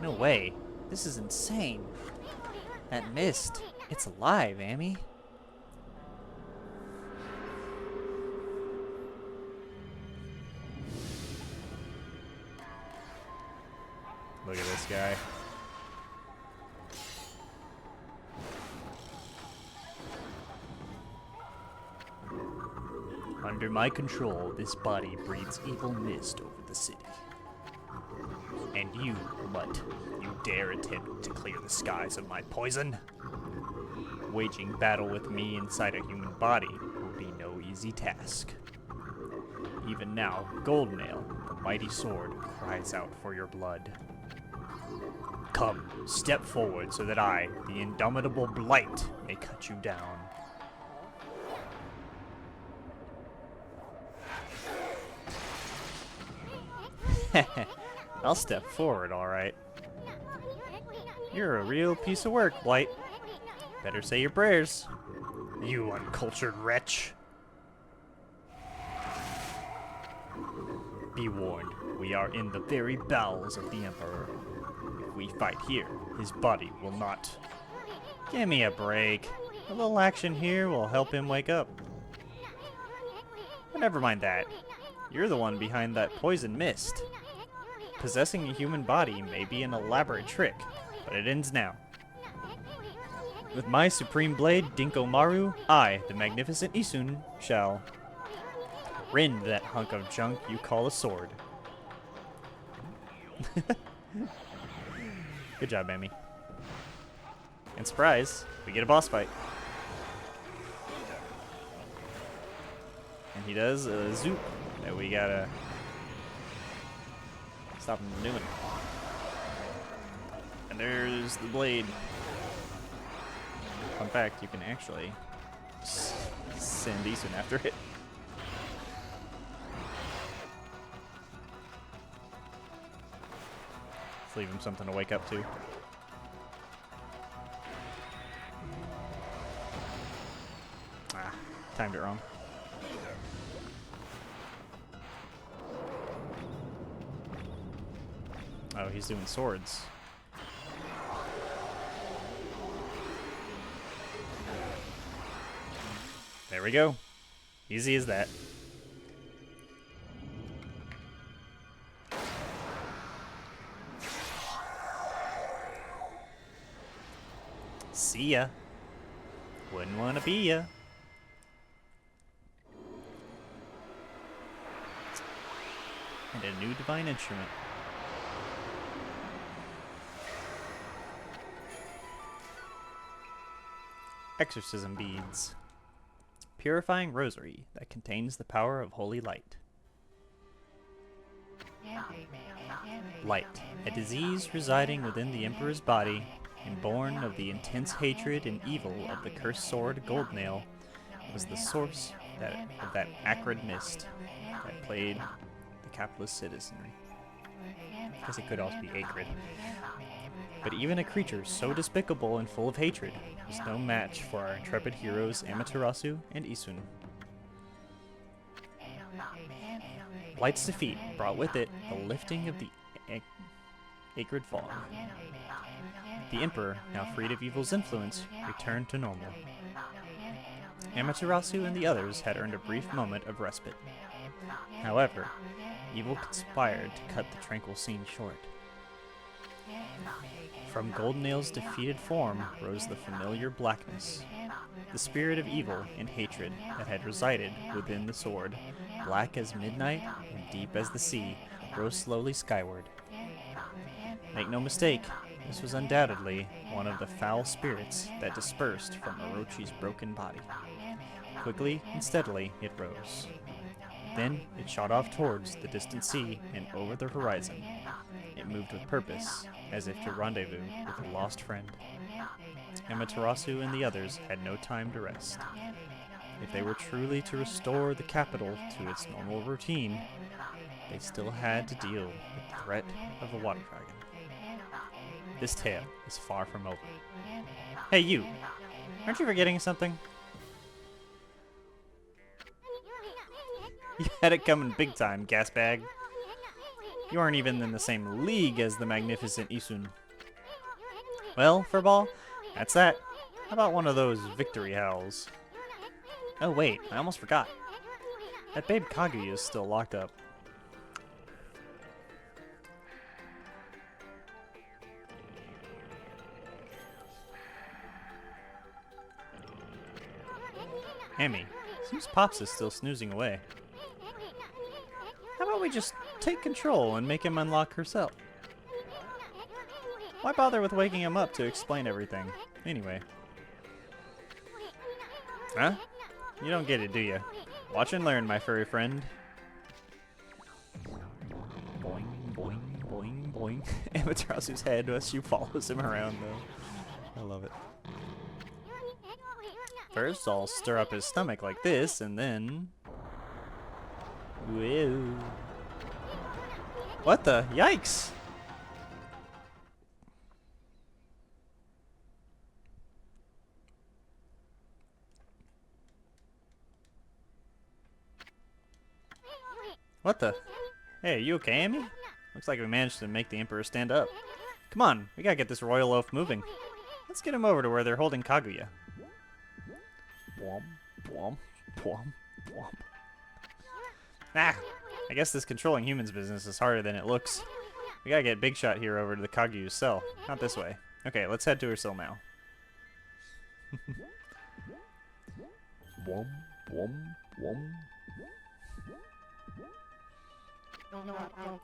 No way. This is insane. That mist. It's alive, Amy. Look at this guy. Under my control, this body breathes evil mist over the city. And you, mutt, you dare attempt to clear the skies of my poison? Waging battle with me inside a human body will be no easy task. Even now, Goldnail, the mighty sword, cries out for your blood. Come, step forward so that I, the indomitable Blight, may cut you down. I'll step forward, alright. You're a real piece of work, Blight. Better say your prayers, you uncultured wretch. Be warned, we are in the very bowels of the Emperor. If we fight here, his body will not. Give me a break. A little action here will help him wake up. But never mind that. You're the one behind that poison mist. Possessing a human body may be an elaborate trick, but it ends now. With my supreme blade, Dinko Maru, I, the magnificent Isun, shall rend that hunk of junk you call a sword. Good job, Amy. And surprise, we get a boss fight. And he does a zoop that we gotta stop him from doing. And there's the blade. Fun fact, you can actually send Isun after it. Let's leave him something to wake up to. Ah, timed it wrong. Oh, he's doing swords. There we go. Easy as that. See ya. Wouldn't want to be ya. And a new divine instrument. Exorcism beads. Purifying rosary that contains the power of holy light. Light, a disease residing within the Emperor's body and born of the intense hatred and evil of the cursed sword Goldnail, was the source of that acrid mist that plagued the capitalist citizenry. I guess it could also be acrid. But even a creature so despicable and full of hatred was no match for our intrepid heroes Amaterasu and Isun. Light's defeat brought with it the lifting of the acrid fog. The Emperor, now freed of evil's influence, returned to normal. Amaterasu and the others had earned a brief moment of respite. However, evil conspired to cut the tranquil scene short. From Goldenale's defeated form rose the familiar blackness, the spirit of evil and hatred that had resided within the sword, black as midnight and deep as the sea, rose slowly skyward. Make no mistake, this was undoubtedly one of the foul spirits that dispersed from Orochi's broken body. Quickly and steadily it rose. Then it shot off towards the distant sea and over the horizon. It moved with purpose, as if to rendezvous with a lost friend. Amaterasu and the others had no time to rest. If they were truly to restore the capital to its normal routine, they still had to deal with the threat of the water dragon. This tale is far from over. Hey you! Aren't you forgetting something? You had it coming big time, gasbag. You aren't even in the same league as the magnificent Isun. Well, Furball, that's that. How about one of those victory howls? Oh wait, I almost forgot. That babe Kaguya is still locked up. Emmy, seems Pops is still snoozing away. How about we just take control and make him unlock herself? Why bother with waking him up to explain everything, anyway? Huh? You don't get it, do you? Watch and learn, my furry friend. Boing, boing, boing, boing. Amaterasu's head as she follows him around, though. I love it. First, I'll stir up his stomach like this, and then... Whoa. What the? Yikes! What the? Hey, you okay, Amy? Looks like we managed to make the Emperor stand up. Come on, we gotta get this royal oaf moving. Let's get him over to where they're holding Kaguya. Bwomp, bwomp, bwomp, bwomp. Ah! I guess this controlling humans business is harder than it looks. We gotta get Big Shot here over to the Kaguyu's cell. Not this way. Okay, let's head to her cell now. Bwomp, bwomp, bwomp.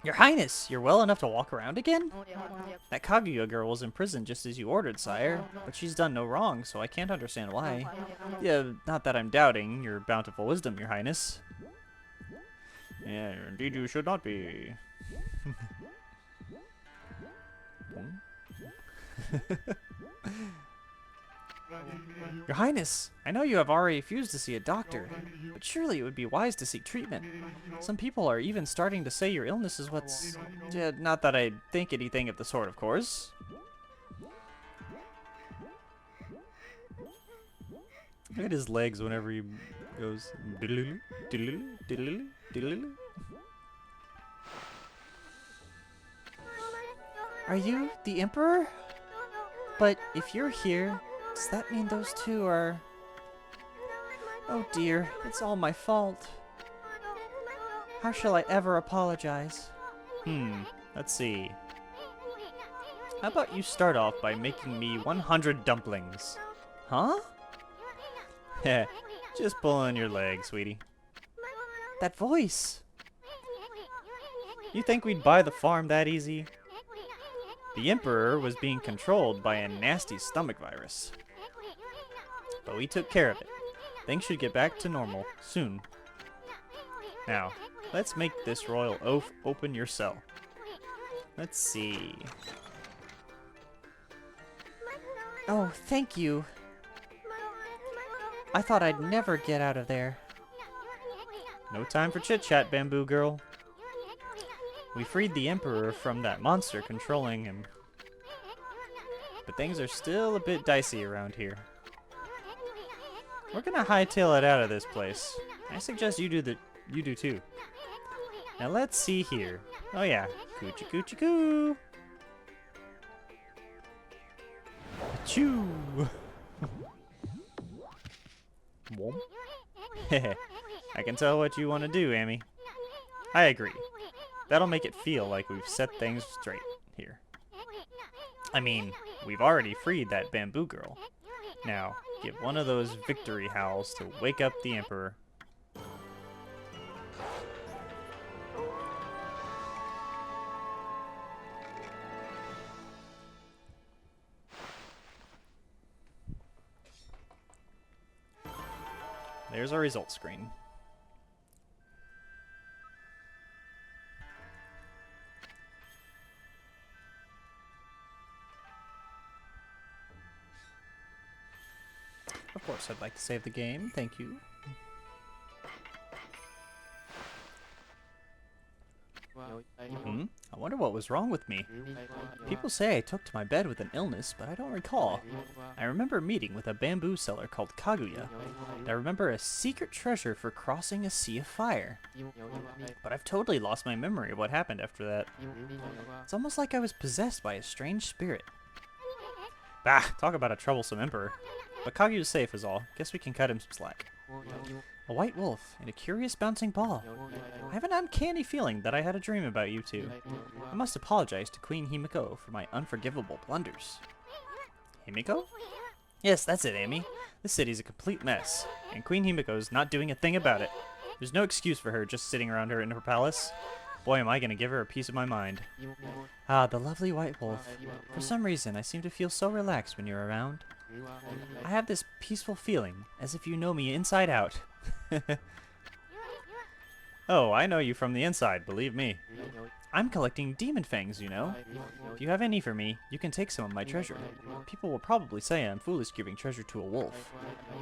Your Highness, you're well enough to walk around again? That Kaguya girl was imprisoned just as you ordered, sire, but she's done no wrong, so I can't understand why. Yeah, not that I'm doubting your bountiful wisdom, your Highness. Yeah, indeed you should not be. Your Highness, I know you have already refused to see a doctor, but surely it would be wise to seek treatment. Some people are even starting to say your illness is what's... not that I think anything of the sort, of course. Look at his legs whenever he goes... Are you the Emperor? But if you're here... does that mean those two are... Oh dear, it's all my fault. How shall I ever apologize? Let's see. How about you start off by making me 100 dumplings? Huh? Heh, just pulling your leg, sweetie. That voice! You think we'd buy the farm that easy? The Emperor was being controlled by a nasty stomach virus. But we took care of it. Things should get back to normal soon. Now, let's make this royal oaf open your cell. Let's see. Oh, thank you. I thought I'd never get out of there. No time for chit-chat, Bamboo Girl. We freed the Emperor from that monster controlling him. But things are still a bit dicey around here. We're gonna hightail it out of this place. I suggest you do too. Now let's see here. Oh yeah, coochie coochie coo. Achoo! Womp. I can tell what you want to do, Amy. I agree. That'll make it feel like we've set things straight here. I mean, we've already freed that bamboo girl. Now, give one of those victory howls to wake up the Emperor. There's our results screen. Of course, I'd like to save the game. Thank you. I wonder what was wrong with me. People say I took to my bed with an illness, but I don't recall. I remember a meeting with a bamboo seller called Kaguya, and I remember a secret treasure for crossing a sea of fire. But I've totally lost my memory of what happened after that. It's almost like I was possessed by a strange spirit. Bah, talk about a troublesome emperor. But Kaguya's safe is all. Guess we can cut him some slack. A white wolf and a curious bouncing ball. I have an uncanny feeling that I had a dream about you two. I must apologize to Queen Himiko for my unforgivable blunders. Himiko? Yes, that's it, Amy. This city's a complete mess, and Queen Himiko's not doing a thing about it. There's no excuse for her just sitting around her in her palace. Boy, am I gonna give her a piece of my mind. Ah, the lovely white wolf. For some reason, I seem to feel so relaxed when you're around. I have this peaceful feeling, as if you know me inside out. Oh, I know you from the inside, believe me. I'm collecting demon fangs, you know. If you have any for me, you can take some of my treasure. People will probably say I'm foolish giving treasure to a wolf.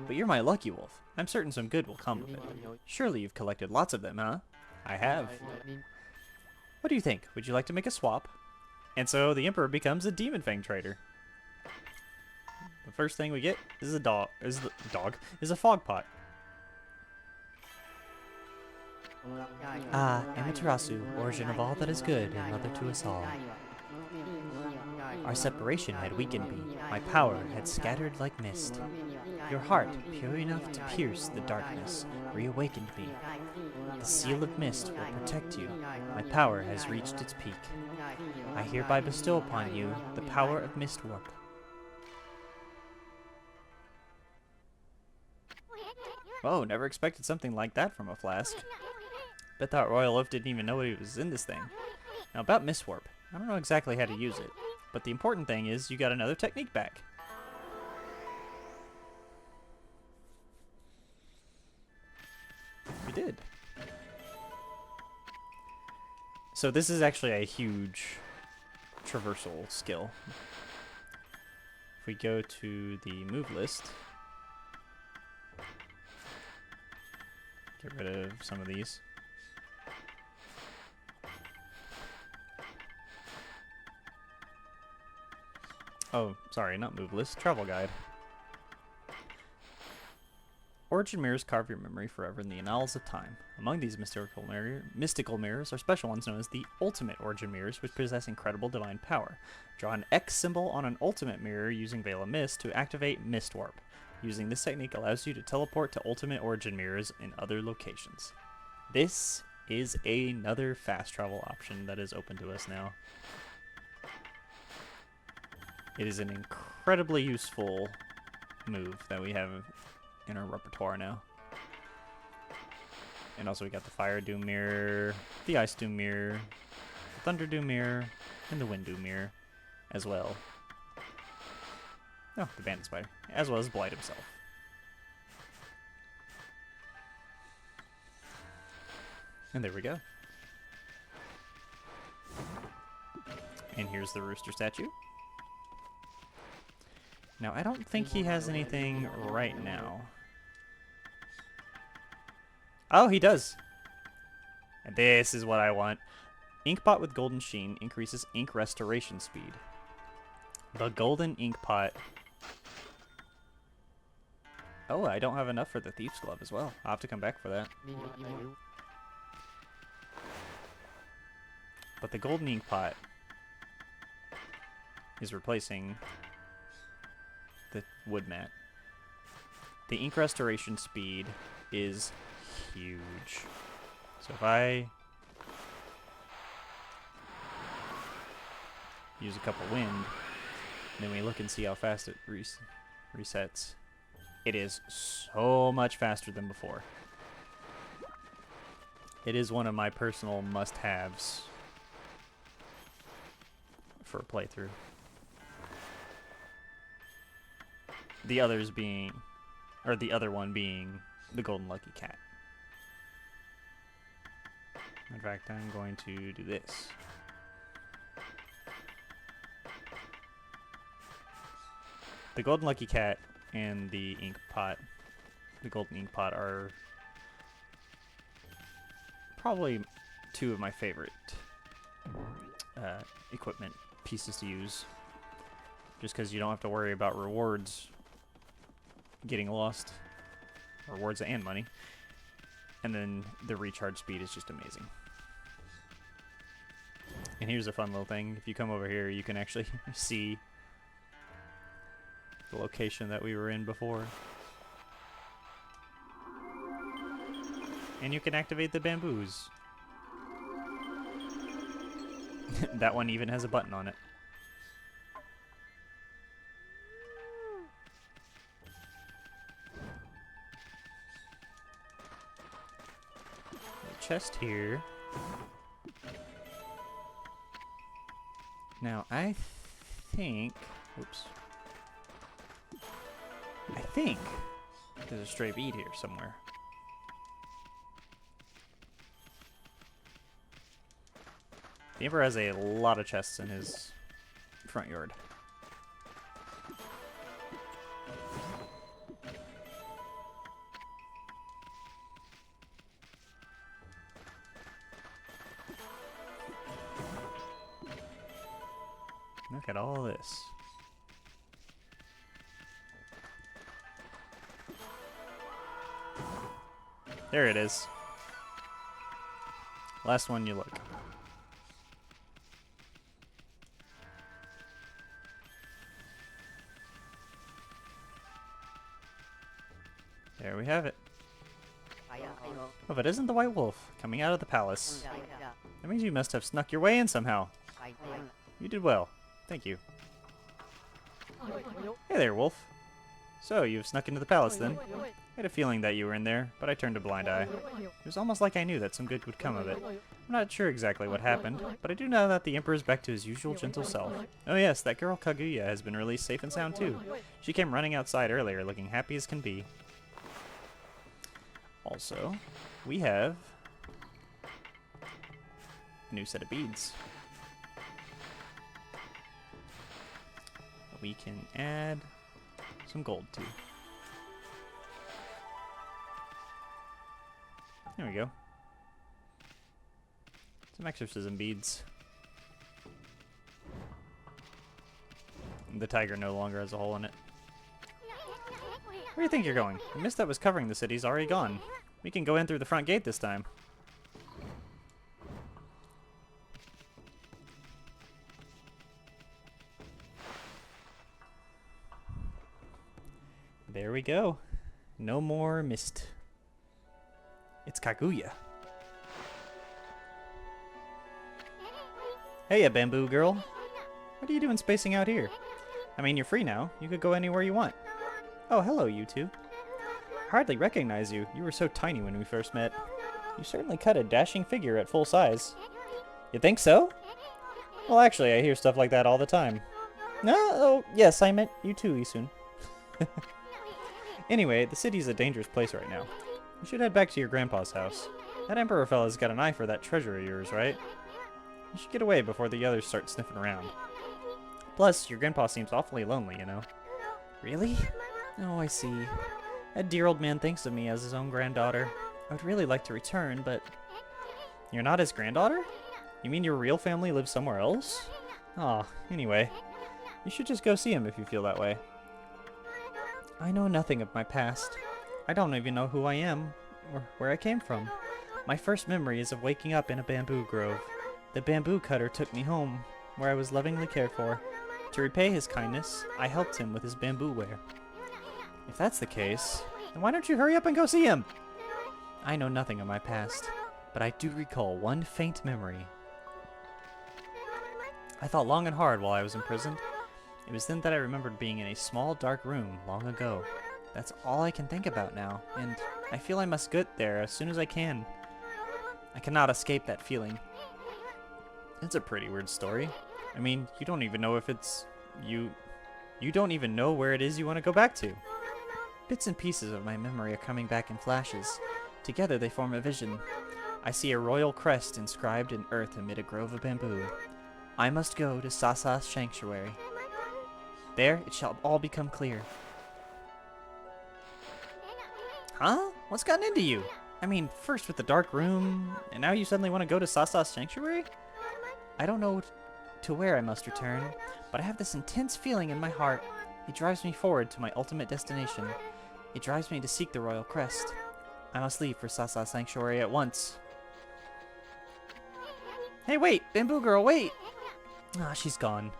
But you're my lucky wolf. I'm certain some good will come of it. Surely you've collected lots of them, huh? I have. What do you think? Would you like to make a swap? And so the Emperor becomes a demon fang trader. The first thing we get is a is a fog pot. Ah, Amaterasu, origin of all that is good and mother to us all. Our separation had weakened me, my power had scattered like mist. Your heart, pure enough to pierce the darkness, reawakened me. The seal of mist will protect you, my power has reached its peak. I hereby bestow upon you the power of mist warp. Oh, never expected something like that from a flask. Bet that Royal Oaf didn't even know what was in this thing. Now about Mistwarp, I don't know exactly how to use it, but the important thing is you got another technique back. We did. So this is actually a huge traversal skill. If we go to the move list, get rid of some of these. Oh, sorry, not move list, travel guide. Origin mirrors carve your memory forever in the annals of time. Among these mystical mirrors are special ones known as the ultimate origin mirrors, which possess incredible divine power. Draw an X symbol on an ultimate mirror using Veil of Mist to activate Mist Warp. Using this technique allows you to teleport to ultimate origin mirrors in other locations. This is another fast travel option that is open to us now. It is an incredibly useful move that we have in our repertoire now. And also we got the Fire Doom Mirror, the Ice Doom Mirror, the Thunder Doom Mirror, and the Wind Doom Mirror as well. Oh, the Bandit Spider, as well as Blight himself. And there we go. And here's the rooster statue. Now, I don't think he has anything right now. Oh, he does. And this is what I want. Inkpot with golden sheen increases ink restoration speed. The golden inkpot. Oh, I don't have enough for the Thief's Glove as well. I'll have to come back for that. But the golden inkpot is replacing the wood mat. The ink restoration speed is huge. So if I use a couple wind, then we look and see how fast it resets. It is so much faster than before. It is one of my personal must-haves for a playthrough. The others being, or the other one being the Golden Lucky Cat. In fact, I'm going to do this. The Golden Lucky Cat and the ink pot, the golden ink pot, are probably two of my favorite equipment pieces to use. Just because you don't have to worry about rewards getting lost. Rewards and money. And then the recharge speed is just amazing. And here's a fun little thing. If you come over here, you can actually see the location that we were in before. And you can activate the bamboos. That one even has a button on it. Chest here. Now I think, oops. I think there's a stray bead here somewhere. The Emperor has a lot of chests in his front yard. Look at all this. There it is. Last one you look. There we have it. Oh, if it isn't the White Wolf coming out of the palace. That means you must have snuck your way in somehow. You did well. Thank you. Hey there, Wolf. So, you've snuck into the palace then? I had a feeling that you were in there, but I turned a blind eye. It was almost like I knew that some good would come of it. I'm not sure exactly what happened, but I do know that the Emperor's back to his usual gentle self. Oh yes, that girl Kaguya has been released safe and sound too. She came running outside earlier looking happy as can be. Also, we have a new set of beads. We can add some gold to. There we go. Some exorcism beads. The tiger no longer has a hole in it. Where do you think you're going? The mist that was covering the city's already gone. We can go in through the front gate this time. There we go. No more mist. It's Kaguya. Hey, a bamboo girl. What are you doing spacing out here? I mean, you're free now. You could go anywhere you want. Oh, hello, you two. I hardly recognize you. You were so tiny when we first met. You certainly cut a dashing figure at full size. You think so? Well, actually, I hear stuff like that all the time. No, oh, yes, I meant you too, Isun. Anyway, the city's a dangerous place right now. You should head back to your grandpa's house. That Emperor fella's got an eye for that treasure of yours, right? You should get away before the others start sniffing around. Plus, your grandpa seems awfully lonely, you know. Really? Oh, I see. That dear old man thinks of me as his own granddaughter. I would really like to return, but... You're not his granddaughter? You mean your real family lives somewhere else? Aw, anyway. You should just go see him if you feel that way. I know nothing of my past. I don't even know who I am, or where I came from. My first memory is of waking up in a bamboo grove. The bamboo cutter took me home, where I was lovingly cared for. To repay his kindness, I helped him with his bamboo ware. If that's the case, then why don't you hurry up and go see him? I know nothing of my past, but I do recall one faint memory. I thought long and hard while I was imprisoned. It was then that I remembered being in a small, dark room long ago. That's all I can think about now, and I feel I must get there as soon as I can. I cannot escape that feeling. It's a pretty weird story. I mean, you don't even know if it's... You don't even know where it is you want to go back to. Bits and pieces of my memory are coming back in flashes. Together they form a vision. I see a royal crest inscribed in earth amid a grove of bamboo. I must go to Sasa's sanctuary. There it shall all become clear. Huh? What's gotten into you? I mean, first with the dark room, and now you suddenly want to go to Sasa's sanctuary? I don't know to where I must return, but I have this intense feeling in my heart. It drives me forward to my ultimate destination. It drives me to seek the royal crest. I must leave for Sasa's sanctuary at once. Hey, wait! Bamboo girl, wait! Ah, she's gone.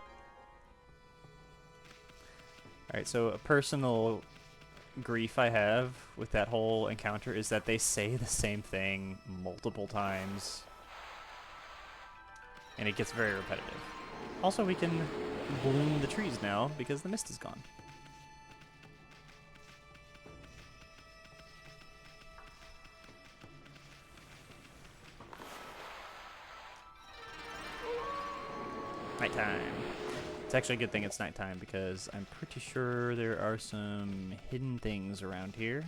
Alright, so a personal grief I have with that whole encounter is that they say the same thing multiple times. And it gets very repetitive. Also, we can bloom the trees now because the mist is gone. Nighttime. It's actually a good thing it's nighttime because I'm pretty sure there are some hidden things around here.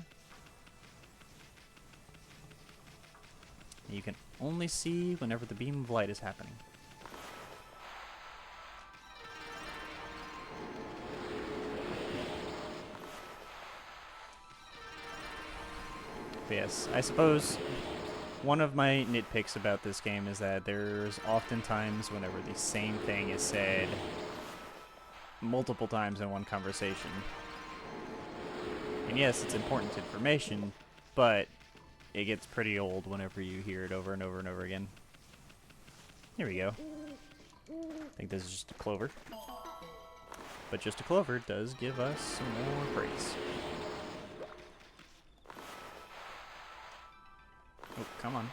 You can only see whenever the beam of light is happening. But yes, I suppose one of my nitpicks about this game is that there's often times whenever the same thing is said multiple times in one conversation. And yes, it's important information, but it gets pretty old whenever you hear it over and over and over again. Here we go. I think this is just a clover. But just a clover does give us some more praise. Oh, come on.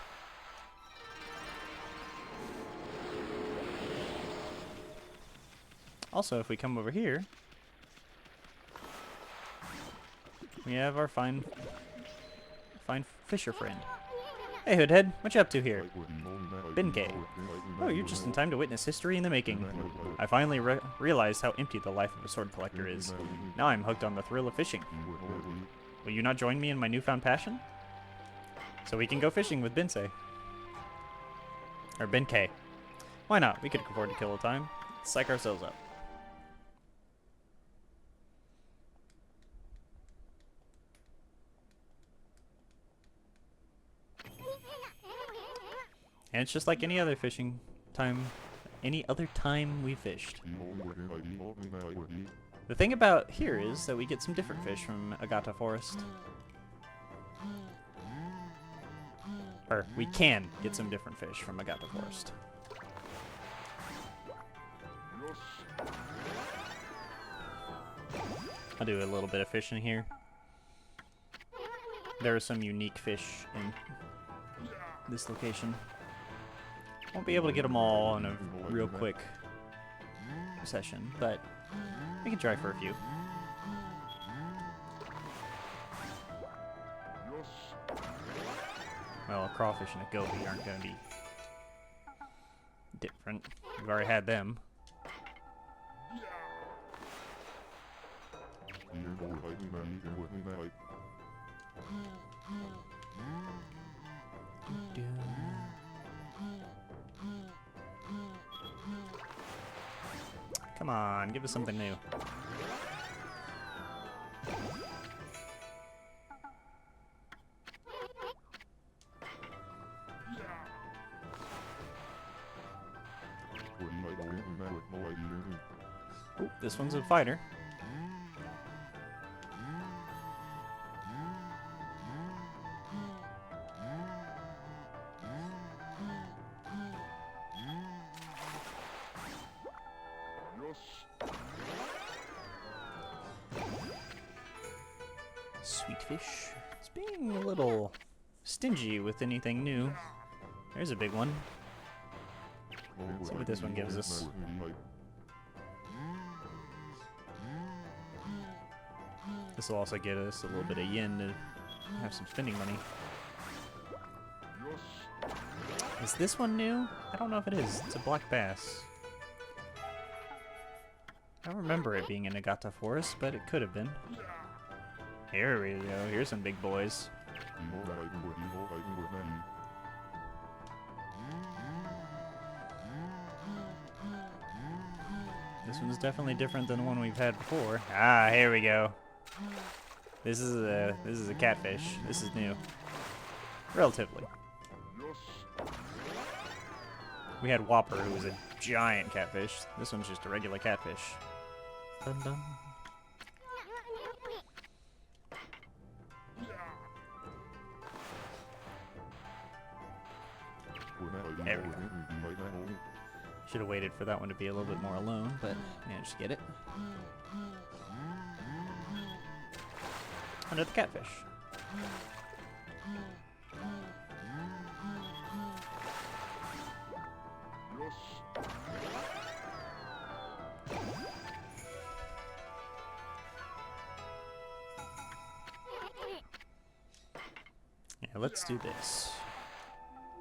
Also, if we come over here, we have our fine fisher friend. Hey, Hoodhead, what you up to here? Benkei. Oh, you're just in time to witness history in the making. I finally realized how empty the life of a sword collector is. Now I'm hooked on the thrill of fishing. Will you not join me in my newfound passion? So we can go fishing with Benkei. Or Benkei. Why not? We could afford to kill the time. Let's psych ourselves up. And it's just like any other fishing time, any other time we fished. The thing about here is that we get some different fish from Agata Forest. Or, we can get some different fish from Agata Forest. I'll do a little bit of fishing here. There are some unique fish in this location. Won't be able to get them all in a real quick session, but we can try for a few. Well, a crawfish and a goby aren't going to be different. We've already had them. Come on, give us something new. Ooh, this one's a fighter. Sweet fish. It's being a little stingy with anything new. There's a big one. Let's see what this one gives us. This will also get us a little bit of yen to have some spending money. Is this one new? I don't know if it is. It's a black bass. I don't remember it being in Nagata Forest, but it could have been. Here we go. Here's some big boys. This one's definitely different than the one we've had before. Ah, here we go. This is a catfish. This is new, relatively. We had Whopper, who was a giant catfish. This one's just a regular catfish. Dun dun. There we go. Should have waited for that one to be a little bit more alone, but managed to get it. Under the catfish. Yeah, let's do this.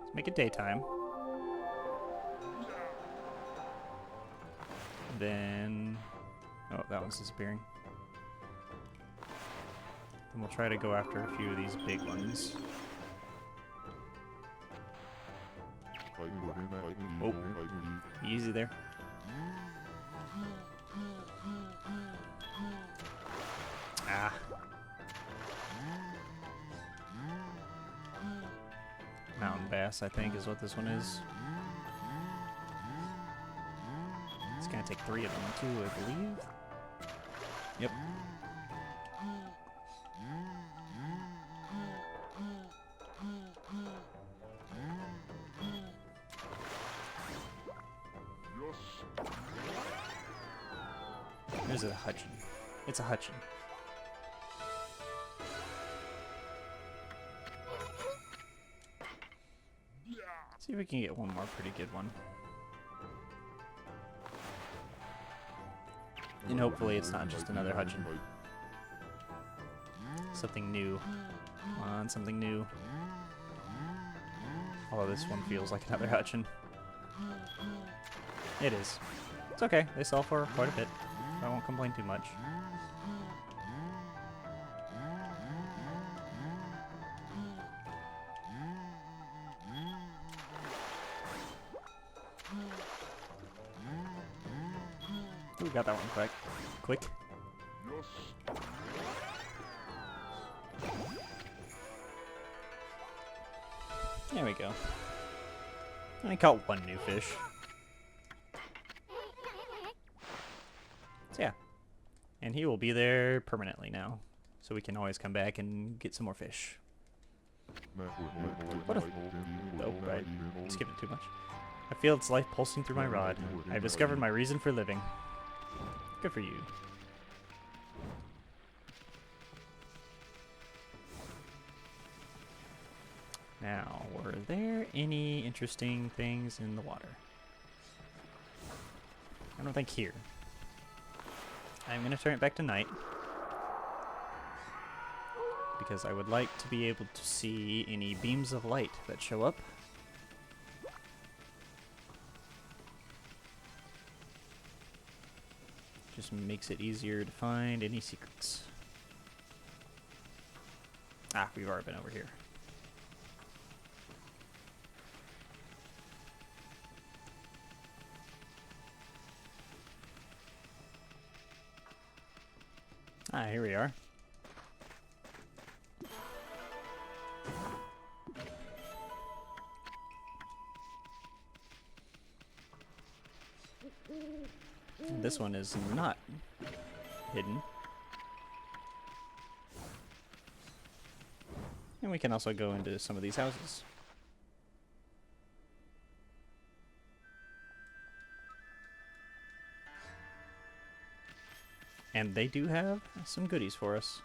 Let's make it daytime. Then... oh, that one's disappearing. Then we'll try to go after a few of these big ones. Oh, easy there. Ah. Mountain bass, I think, is what this one is. It's gonna take 3 of them too, I believe. Yep. There's a hutchin. It's a hutchin. See if we can get one more pretty good one. And hopefully it's not just another hutchin. Something new. Come on, something new. Although this one feels like another hutchin. It is. It's okay. They sell for quite a bit. I won't complain too much. Ooh, got that one quick. Quick. There we go. I caught one new fish. So yeah. And he will be there permanently now. So we can always come back and get some more fish. What a... oh, right. Skipped it too much. I feel its life pulsing through my rod. I have discovered my reason for living. Good for you. Now, were there any interesting things in the water? I don't think here. I'm going to turn it back to night. Because I would like to be able to see any beams of light that show up. Just makes it easier to find any secrets. Ah, we've already been over here. Ah, here we are. This one is not hidden. And we can also go into some of these houses. And they do have some goodies for us.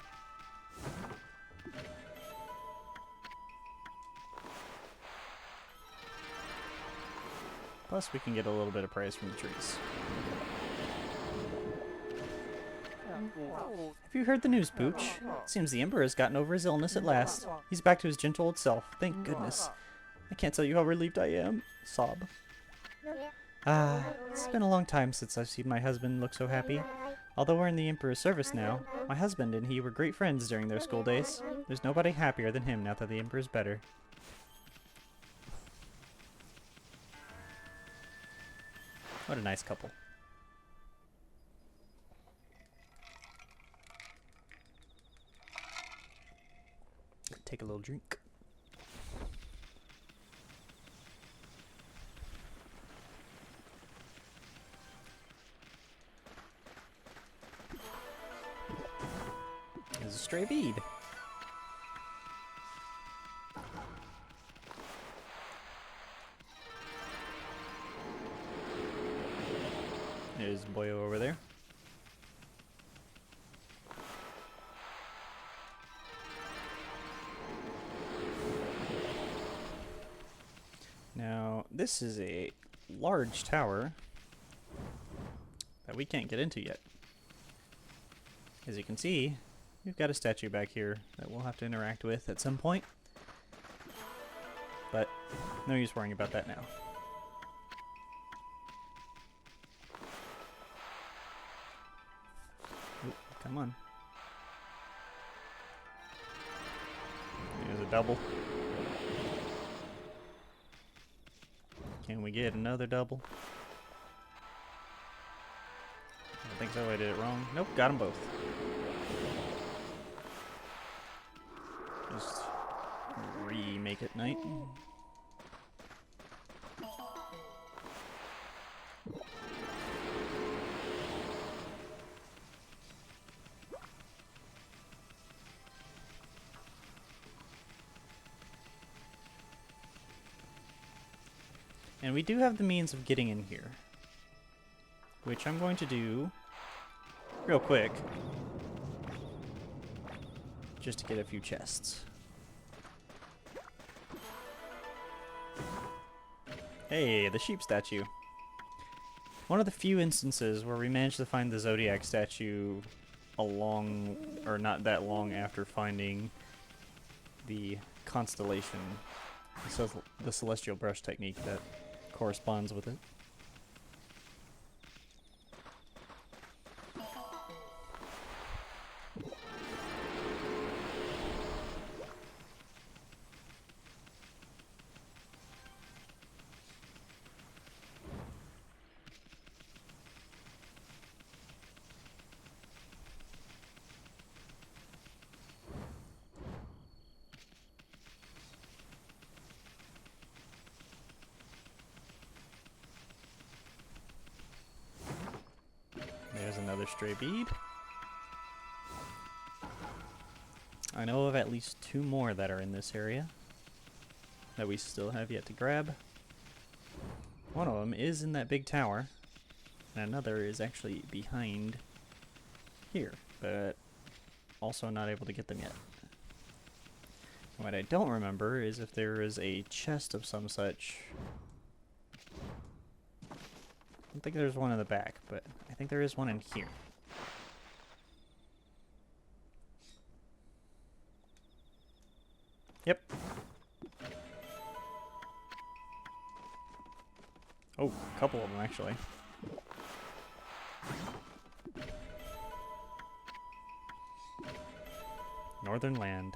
Plus, we can get a little bit of praise from the trees. Have you heard the news, Pooch? Seems the Emperor has gotten over his illness at last. He's back to his gentle old self. Thank goodness. I can't tell you how relieved I am. Sob. Ah, it's been a long time since I've seen my husband look so happy. Although we're in the Emperor's service now, my husband and he were great friends during their school days. There's nobody happier than him now that the Emperor's better. What a nice couple. Take a little drink. There's a stray bead. There's Boyo over there. Now, this is a large tower that we can't get into yet. As you can see, we've got a statue back here that we'll have to interact with at some point. But no use worrying about that now. Oop, come on. There's a double. Can we get another double? I don't think so, I did it wrong. Nope, got them both. Just remake it night. And we do have the means of getting in here, which I'm going to do real quick, just to get a few chests. Hey, the sheep statue. One of the few instances where we managed to find the Zodiac statue not that long after finding the constellation, the celestial brush technique that corresponds with it. There's another stray bead. I know of at least 2 more that are in this area that we still have yet to grab. One of them is in that big tower, and another is actually behind here, but also not able to get them yet. What I don't remember is if there is a chest of some such. I don't think there's one in the back, but I think there is one in here. Yep. Oh, a couple of them actually. Northern Land.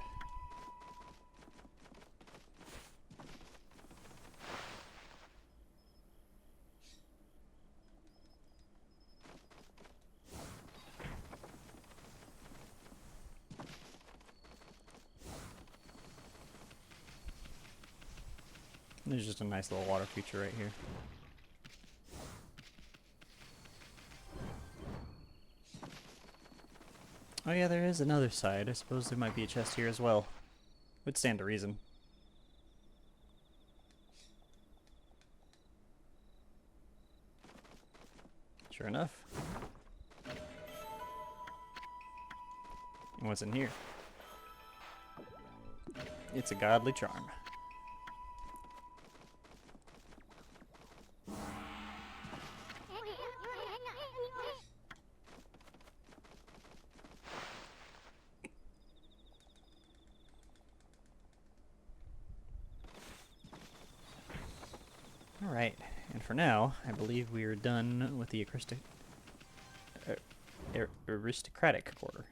There's just a nice little water feature right here. Oh yeah, there is another side. I suppose there might be a chest here as well. Would stand to reason. Sure enough. And what's in here? It's a godly charm. Alright, and for now, I believe we are done with the aristocratic quarter.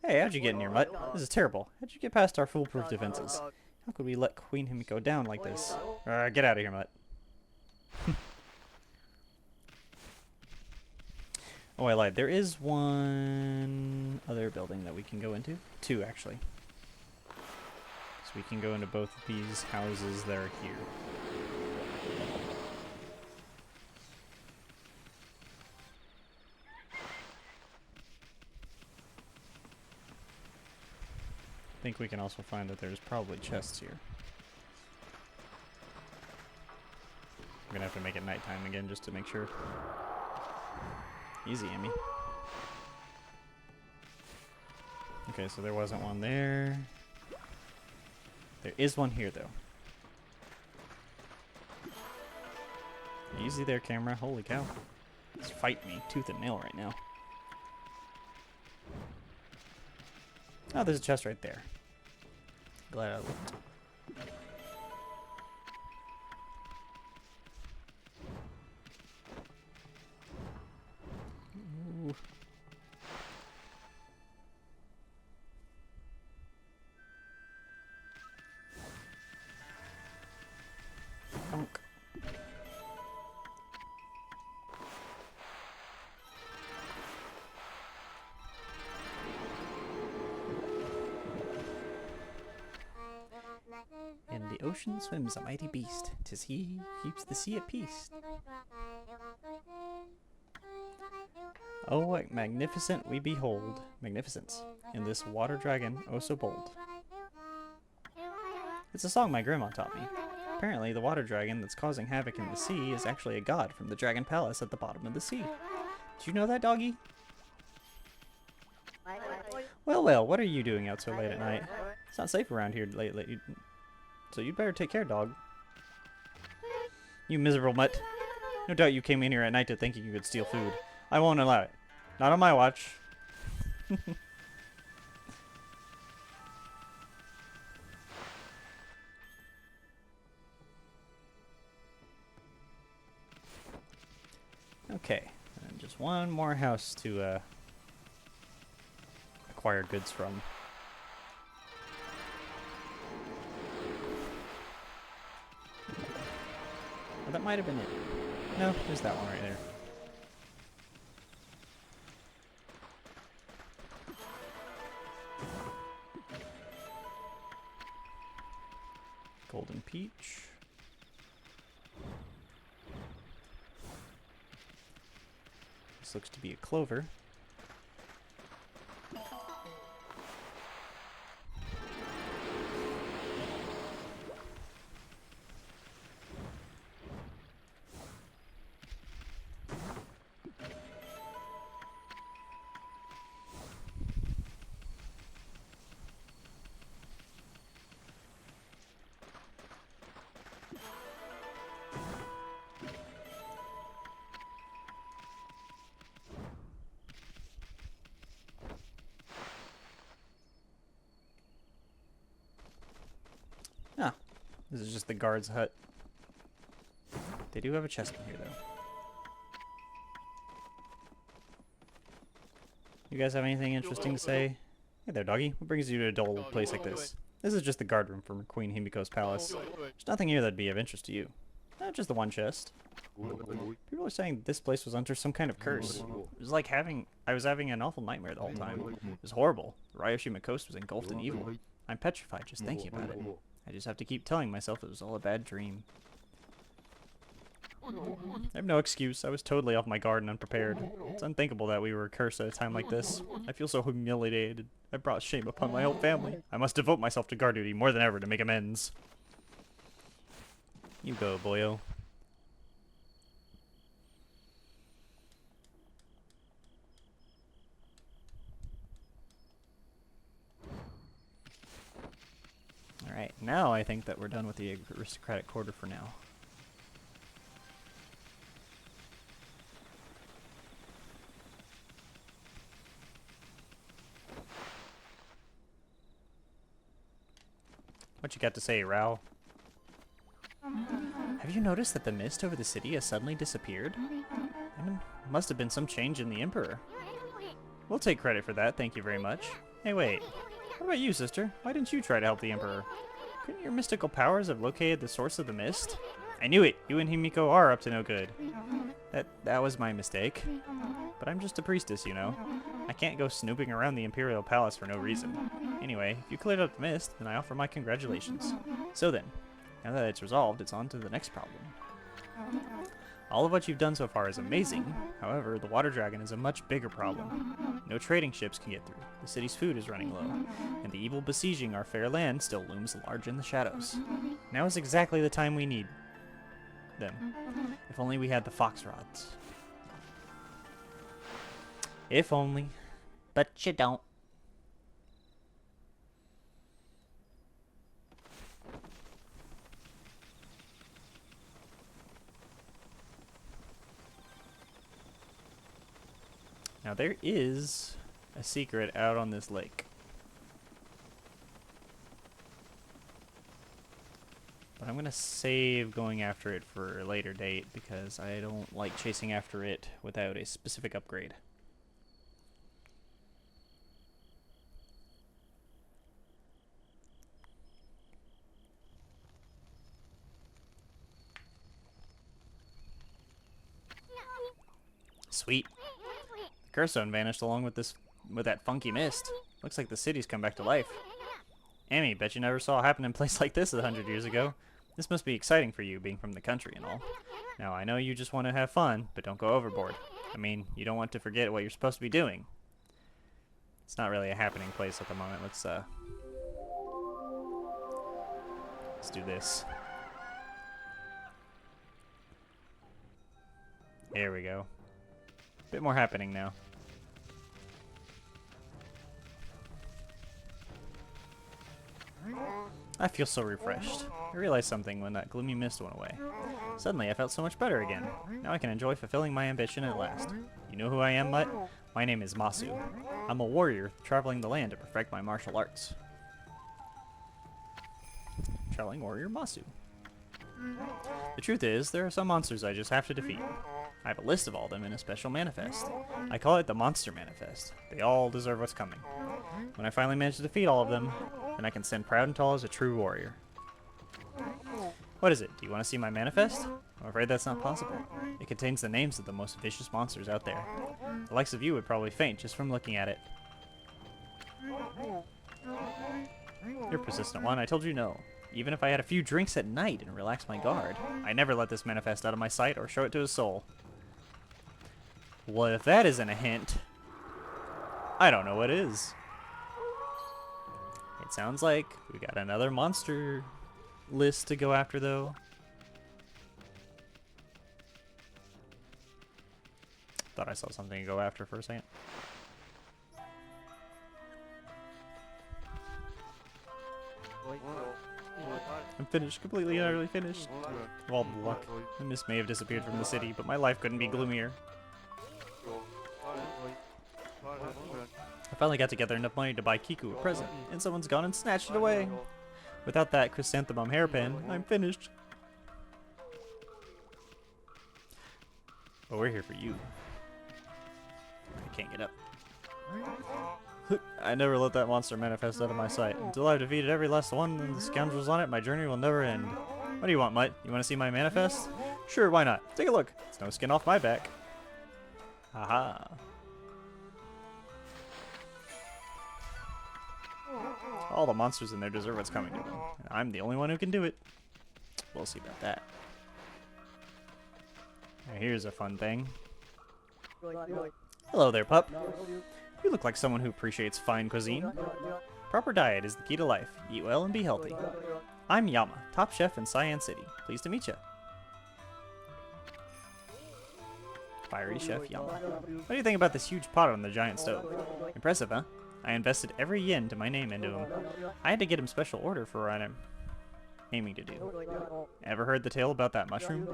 Hey, how'd you get in here, Mutt? This is terrible. How'd you get past our foolproof defenses? How could we let Queen Him go down like this? Get out of here, Mutt. Oh, I lied. There is one other building that we can go into. Two, actually. So we can go into both of these houses that are here. I think we can also find that there's probably chests here. I'm gonna have to make it nighttime again just to make sure. Easy, Emmy. Okay, so there wasn't one there. There is one here, though. Easy there, camera. Holy cow. It's fighting me tooth and nail right now. Oh, there's a chest right there. Glad I looked. Ooh. Donk. In the ocean swims a mighty beast. 'Tis he who keeps the sea at peace. Oh, what magnificent we behold. Magnificence. In this water dragon, oh so bold. It's a song my grandma taught me. Apparently, the water dragon that's causing havoc in the sea is actually a god from the Dragon Palace at the bottom of the sea. Did you know that, doggy? Well, well, what are you doing out so late at night? It's not safe around here late, so you'd better take care, dog. You miserable mutt. No doubt you came in here at night to thinking you could steal food. I won't allow it. Not on my watch. Okay, and just one more house to acquire goods from. Oh, that might have been it. No, there's that one right there. Golden peach. This looks to be a clover. Ah, this is just the guard's hut. They do have a chest in here, though. You guys have anything interesting to say? Hey there, doggy. What brings you to a dull old place like this? This is just the guard room from Queen Himiko's palace. There's nothing here that'd be of interest to you. Not just the one chest. People are saying this place was under some kind of curse. It was like I was having an awful nightmare the whole time. It was horrible. The Ryoshima coast was engulfed in evil. I'm petrified just thinking about it. I just have to keep telling myself it was all a bad dream. I have no excuse. I was totally off my guard and unprepared. It's unthinkable that we were cursed at a time like this. I feel so humiliated. I brought shame upon my whole family. I must devote myself to guard duty more than ever to make amends. You go, boyo. Alright, now I think that we're done with the aristocratic quarter for now. What you got to say, Rao? Have you noticed that the mist over the city has suddenly disappeared? Must have been some change in the Emperor. We'll take credit for that, thank you very much. Hey, wait. What about you, sister? Why didn't you try to help the Emperor? Couldn't your mystical powers have located the source of the mist? I knew it! You and Himiko are up to no good. That was my mistake. But I'm just a priestess, you know. I can't go snooping around the Imperial Palace for no reason. Anyway, if you cleared up the mist, then I offer my congratulations. So then, now that it's resolved, it's on to the next problem. All of what you've done so far is amazing. However, the water dragon is a much bigger problem. No trading ships can get through. The city's food is running low, and the evil besieging our fair land still looms large in the shadows. Now is exactly the time we need them. If only we had the fox rods. If only. But you don't. Now there is a secret out on this lake. But I'm going to save going after it for a later date because I don't like chasing after it without a specific upgrade. Sweet. The curse zone vanished along with that funky mist. Looks like the city's come back to life. Amy, bet you never saw it happen in a place like this 100 years ago. This must be exciting for you, being from the country and all. Now, I know you just want to have fun, but don't go overboard. I mean, you don't want to forget what you're supposed to be doing. It's not really a happening place at the moment. Let's do this. There we go. Bit more happening now. I feel so refreshed. I realized something when that gloomy mist went away. Suddenly, I felt so much better again. Now I can enjoy fulfilling my ambition at last. You know who I am, Mutt? My name is Masu. I'm a warrior traveling the land to perfect my martial arts. Traveling warrior Masu. The truth is, there are some monsters I just have to defeat. I have a list of all of them in a special manifest. I call it the Monster Manifest. They all deserve what's coming. When I finally manage to defeat all of them, then I can stand proud and tall as a true warrior. What is it? Do you want to see my manifest? I'm afraid that's not possible. It contains the names of the most vicious monsters out there. The likes of you would probably faint just from looking at it. You're persistent one, I told you no. Even if I had a few drinks at night and relaxed my guard, I never let this manifest out of my sight or show it to his soul. Well, if that isn't a hint, I don't know what is. It sounds like we got another monster list to go after, though. Thought I saw something to go after for a second. I'm finished, completely and utterly finished. Of all the luck, the mist may have disappeared from the city, but my life couldn't be gloomier. I finally got together enough money to buy Kiku a present, and someone's gone and snatched it away. Without that chrysanthemum hairpin, I'm finished. But we're here for you. I can't get up. I never let that monster manifest out of my sight. Until I've defeated every last one and the scoundrels on it, my journey will never end. What do you want, Mutt? You want to see my manifest? Sure, why not? Take a look. It's no skin off my back. Haha. All the monsters in there deserve what's coming to them. And I'm the only one who can do it. We'll see about that. Now here's a fun thing. Hello there, pup. You look like someone who appreciates fine cuisine. Proper diet is the key to life. Eat well and be healthy. I'm Yama, top chef in Cyan City. Pleased to meet you. Fiery Chef Yama. What do you think about this huge pot on the giant stove? Impressive, huh? I invested every yen to my name into him. I had to get him special order for what I'm aiming to do. Ever heard the tale about that mushroom?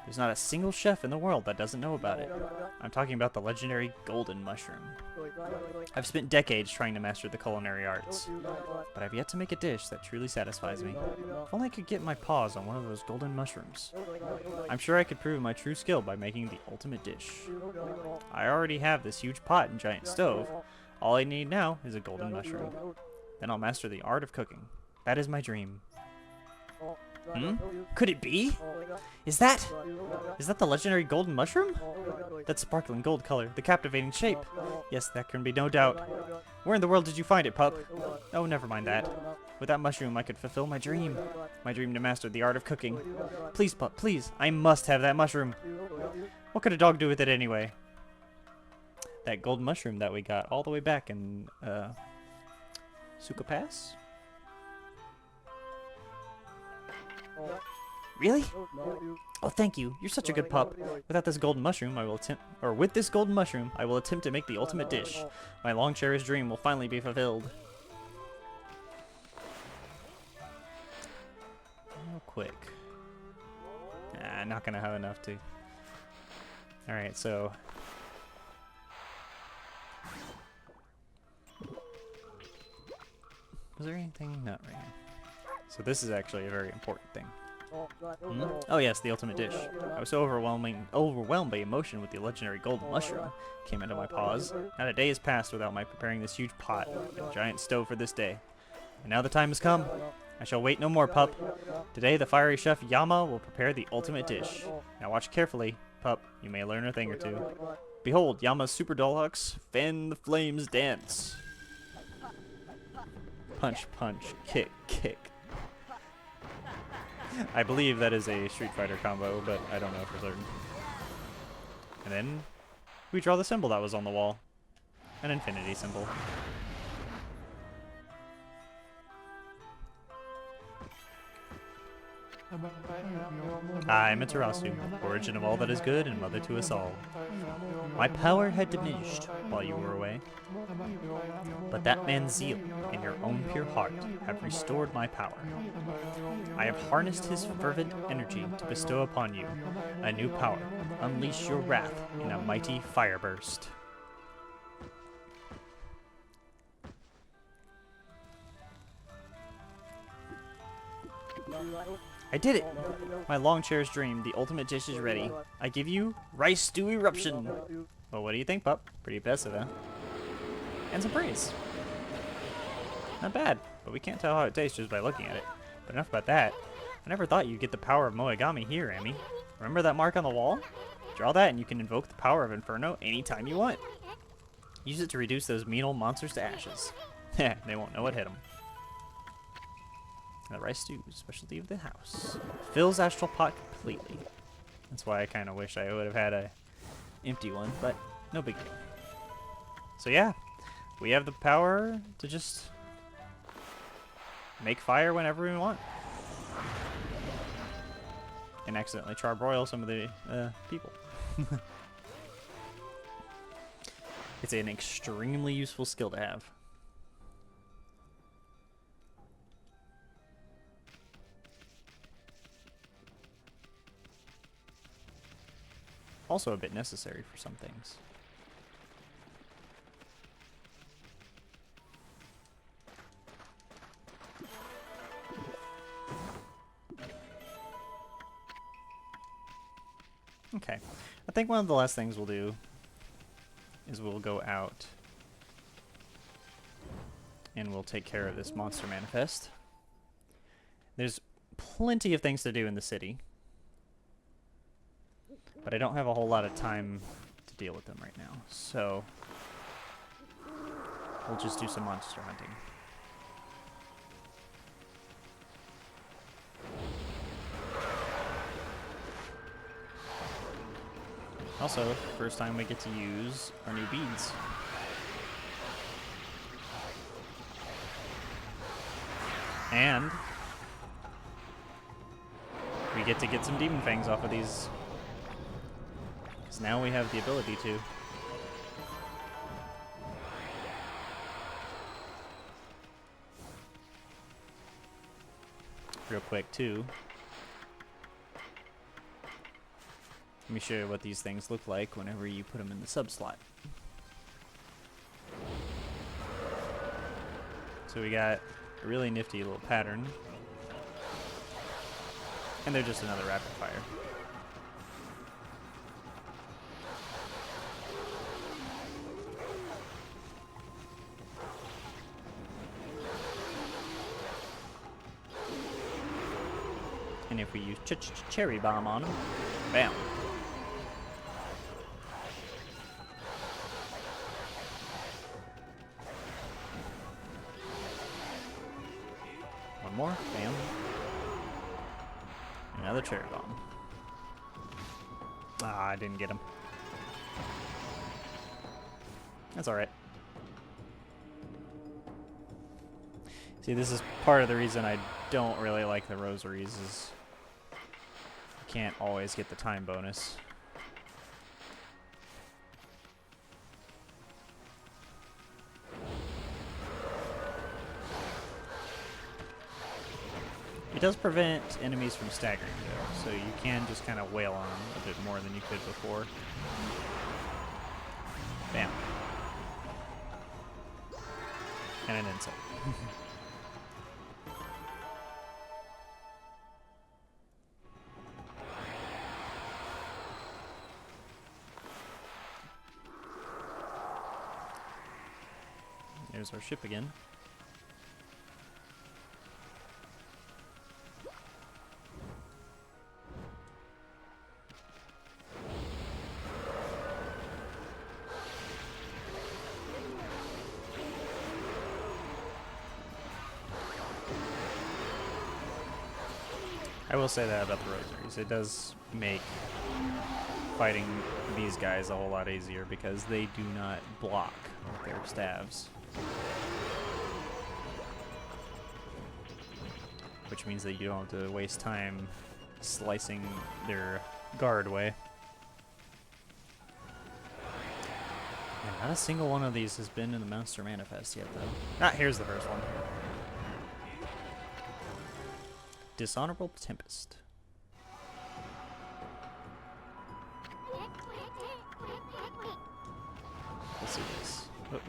There's not a single chef in the world that doesn't know about it. I'm talking about the legendary golden mushroom. I've spent decades trying to master the culinary arts, but I've yet to make a dish that truly satisfies me. If only I could get my paws on one of those golden mushrooms. I'm sure I could prove my true skill by making the ultimate dish. I already have this huge pot and giant stove. All I need now is a golden mushroom. Then I'll master the art of cooking. That is my dream. Hmm? Could it be? Is that the legendary golden mushroom? That sparkling gold color, the captivating shape. Yes, that can be no doubt. Where in the world did you find it, pup? Oh, never mind that. With that mushroom, I could fulfill my dream. My dream to master the art of cooking. Please, pup, please. I must have that mushroom. What could a dog do with it anyway? That golden mushroom that we got all the way back in, Suka Pass? Really? Oh, thank you. You're such a good pup. Without this golden mushroom, with this golden mushroom, I will attempt to make the ultimate dish. My long-cherished dream will finally be fulfilled. Real quick. Nah, not gonna have enough to. Alright, so. Was there anything? Not right here. So this is actually a very important thing. Oh yes, the ultimate dish. I was so overwhelmed by emotion with the legendary golden mushroom came into my paws. Not a day has passed without my preparing this huge pot and giant stove for this day. And now the time has come. I shall wait no more, pup. Today the fiery chef Yama will prepare the ultimate dish. Now watch carefully, pup. You may learn a thing or two. Behold, Yama's super deluxe fan the flames dance. Punch, punch, kick, kick. I believe that is a Street Fighter combo, but I don't know for certain. And then we draw the symbol that was on the wall. An infinity symbol. I am Amaterasu, origin of all that is good and mother to us all. My power had diminished while you were away, but that man's zeal and your own pure heart have restored my power. I have harnessed his fervent energy to bestow upon you a new power. Unleash your wrath in a mighty fire burst. I did it! My long-cherished dream, the ultimate dish is ready. I give you rice stew eruption. Well, what do you think, pup? Pretty impressive, huh? And some praise. Not bad, but we can't tell how it tastes just by looking at it. But enough about that. I never thought you'd get the power of Moegami here, Amy. Remember that mark on the wall? Draw that and you can invoke the power of Inferno anytime you want. Use it to reduce those mean old monsters to ashes. Heh, they won't know what hit them. The rice stew, specialty of the house. Fills astral pot completely. That's why I kind of wish I would have had a empty one, but no big deal. So yeah, we have the power to just make fire whenever we want. And accidentally charbroil some of the people. It's an extremely useful skill to have. Also a bit necessary for some things. Okay, I think one of the last things we'll do is we'll go out and we'll take care of this monster manifest. There's plenty of things to do in the city, but I don't have a whole lot of time to deal with them right now, so we'll just do some monster hunting. Also, first time we get to use our new beads. And we get to get some demon fangs off of these. So now we have the ability to. real quick too. Let me show you what these things look like whenever you put them in the sub slot. So we got a really nifty little pattern. And they're just another rapid fire. And if we use cherry bomb on them, bam. One more, bam. Another cherry bomb. Ah, I didn't get him. That's alright. See, this is part of the reason I don't really like the rosaries is you can't always get the time bonus. It does prevent enemies from staggering, though, so you can just kind of wail on them a bit more than you could before. Bam. And an insult. There's our ship again. I will say that about the rosaries. It does make fighting these guys a whole lot easier because they do not block with their staves. Which means that you don't have to waste time slicing their guard away. And not a single one of these has been in the Monster Manifest yet, though. Ah, here's the first one. Dishonorable Tempest. Let's see this. Oh.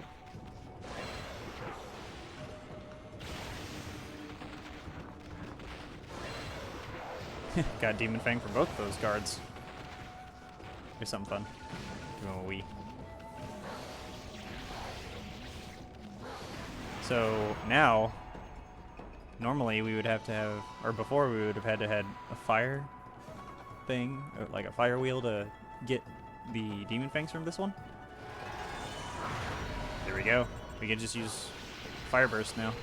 Got Demon Fang from both of those guards. Here's something fun. Doing a wee. So now, normally we would have to have, or before we would have had to had a fire thing, or like a fire wheel to get the Demon Fangs from this one. There we go. We can just use Fire Burst now.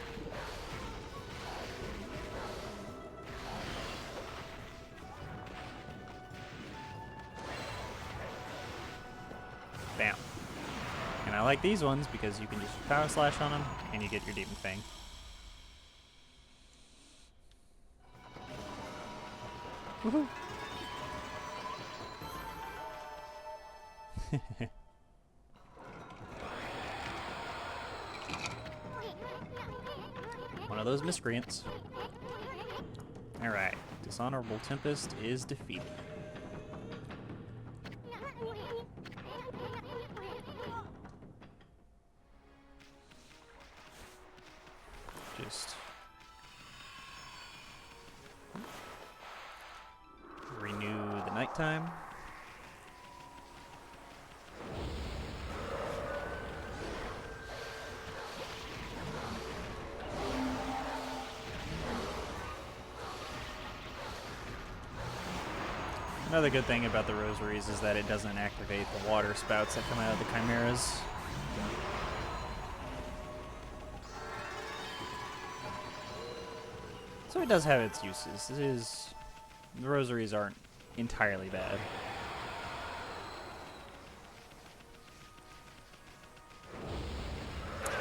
Bam. And I like these ones because you can just Power Slash on them and you get your Demon Fang. Woohoo! One of those miscreants. Alright, Dishonorable Tempest is defeated. Just renew the nighttime. Another good thing about the rosaries is that it doesn't activate the water spouts that come out of the chimeras. So it does have its uses. The rosaries aren't entirely bad.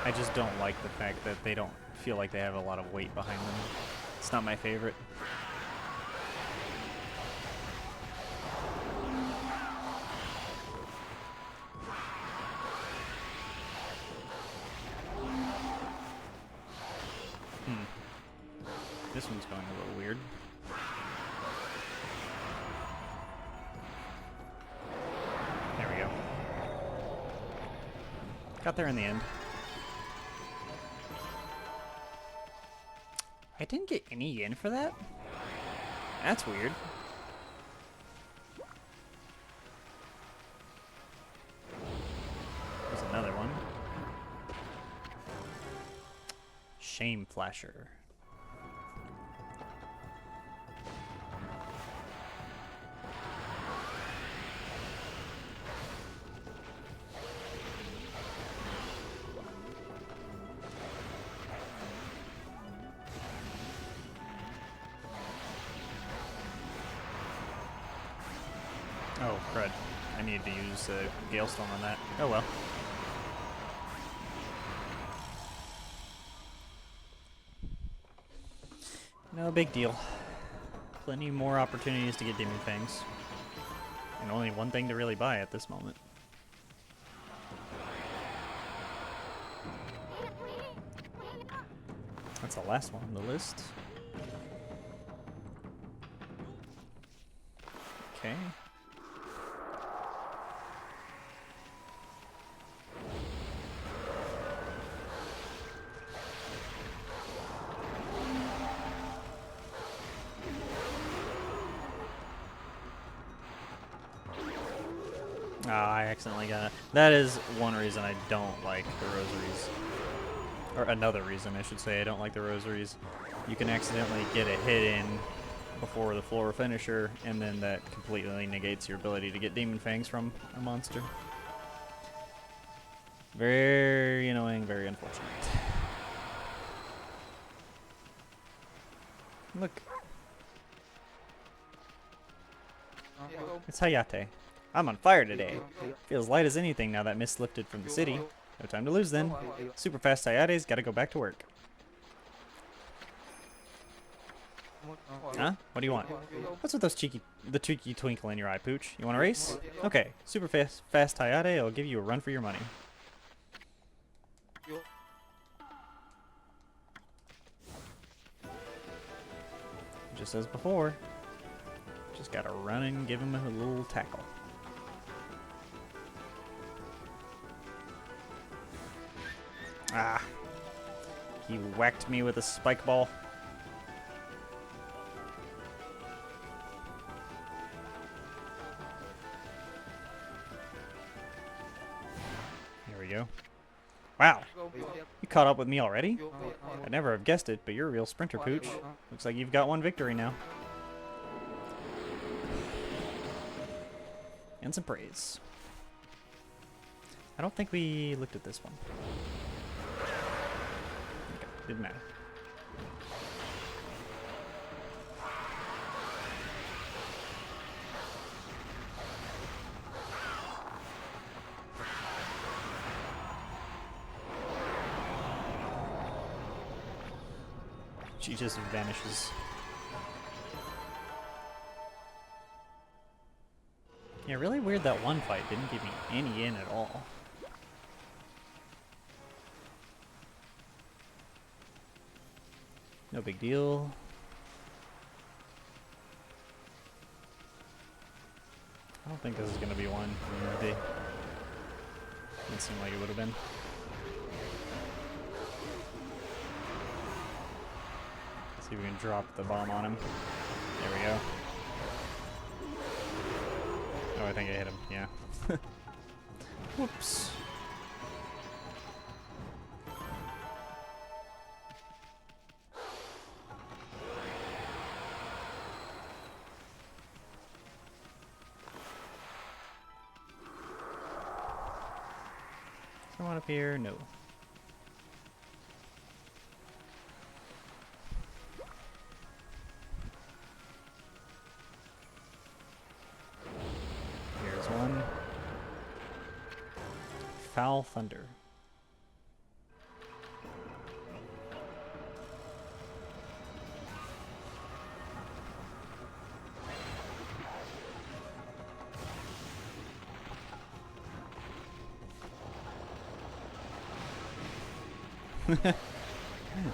I just don't like the fact that they don't feel like they have a lot of weight behind them. It's not my favorite. This one's going a little weird. There we go. Got there in the end. I didn't get any yen for that? That's weird. There's another one. Shame Flasher. Oh, crud. I need to use Gale Storm on that. Oh well. No big deal. Plenty more opportunities to get Demon Fangs. And only one thing to really buy at this moment. That's the last one on the list. Okay. I accidentally got it. That is one reason I don't like the rosaries. Or another reason, I should say, I don't like the rosaries. You can accidentally get a hit in before the floor finisher, and then that completely negates your ability to get Demon Fangs from a monster. Very annoying, very unfortunate. Look. It's Hayate. I'm on fire today. Feels light as anything now that mist lifted from the city. No time to lose then. Super fast Hayate's gotta go back to work. Huh? What do you want? What's with the cheeky twinkle in your eye, Pooch? You want a race? Okay. Super fast Hayate, I'll give you a run for your money. Just as before. Just gotta run and give him a little tackle. Ah. He whacked me with a spike ball. Here we go. Wow. You caught up with me already? I'd never have guessed it, but you're a real sprinter, Pooch. Looks like you've got one victory now. And some praise. I don't think we looked at this one. Okay, didn't matter. She just vanishes. Yeah, really weird that one fight didn't give me any in at all. No big deal. I don't think this is gonna be one. Maybe. Didn't seem like it would have been. See if we can drop the bomb on him. There we go. Oh, I think I hit him. Yeah. Whoops. Someone up here? No. Here's one. Foul Thunder.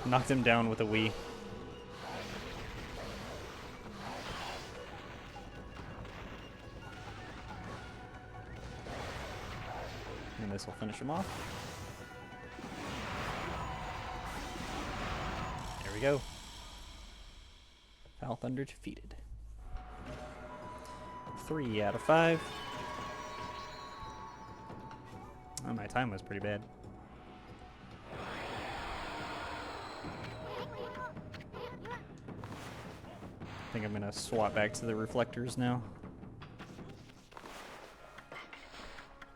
Knocked him down with a Wii. And this will finish him off. There we go. Foul Thunder defeated. 3 out of 5. Oh, my time was pretty bad. I think I'm gonna swap back to the reflectors now.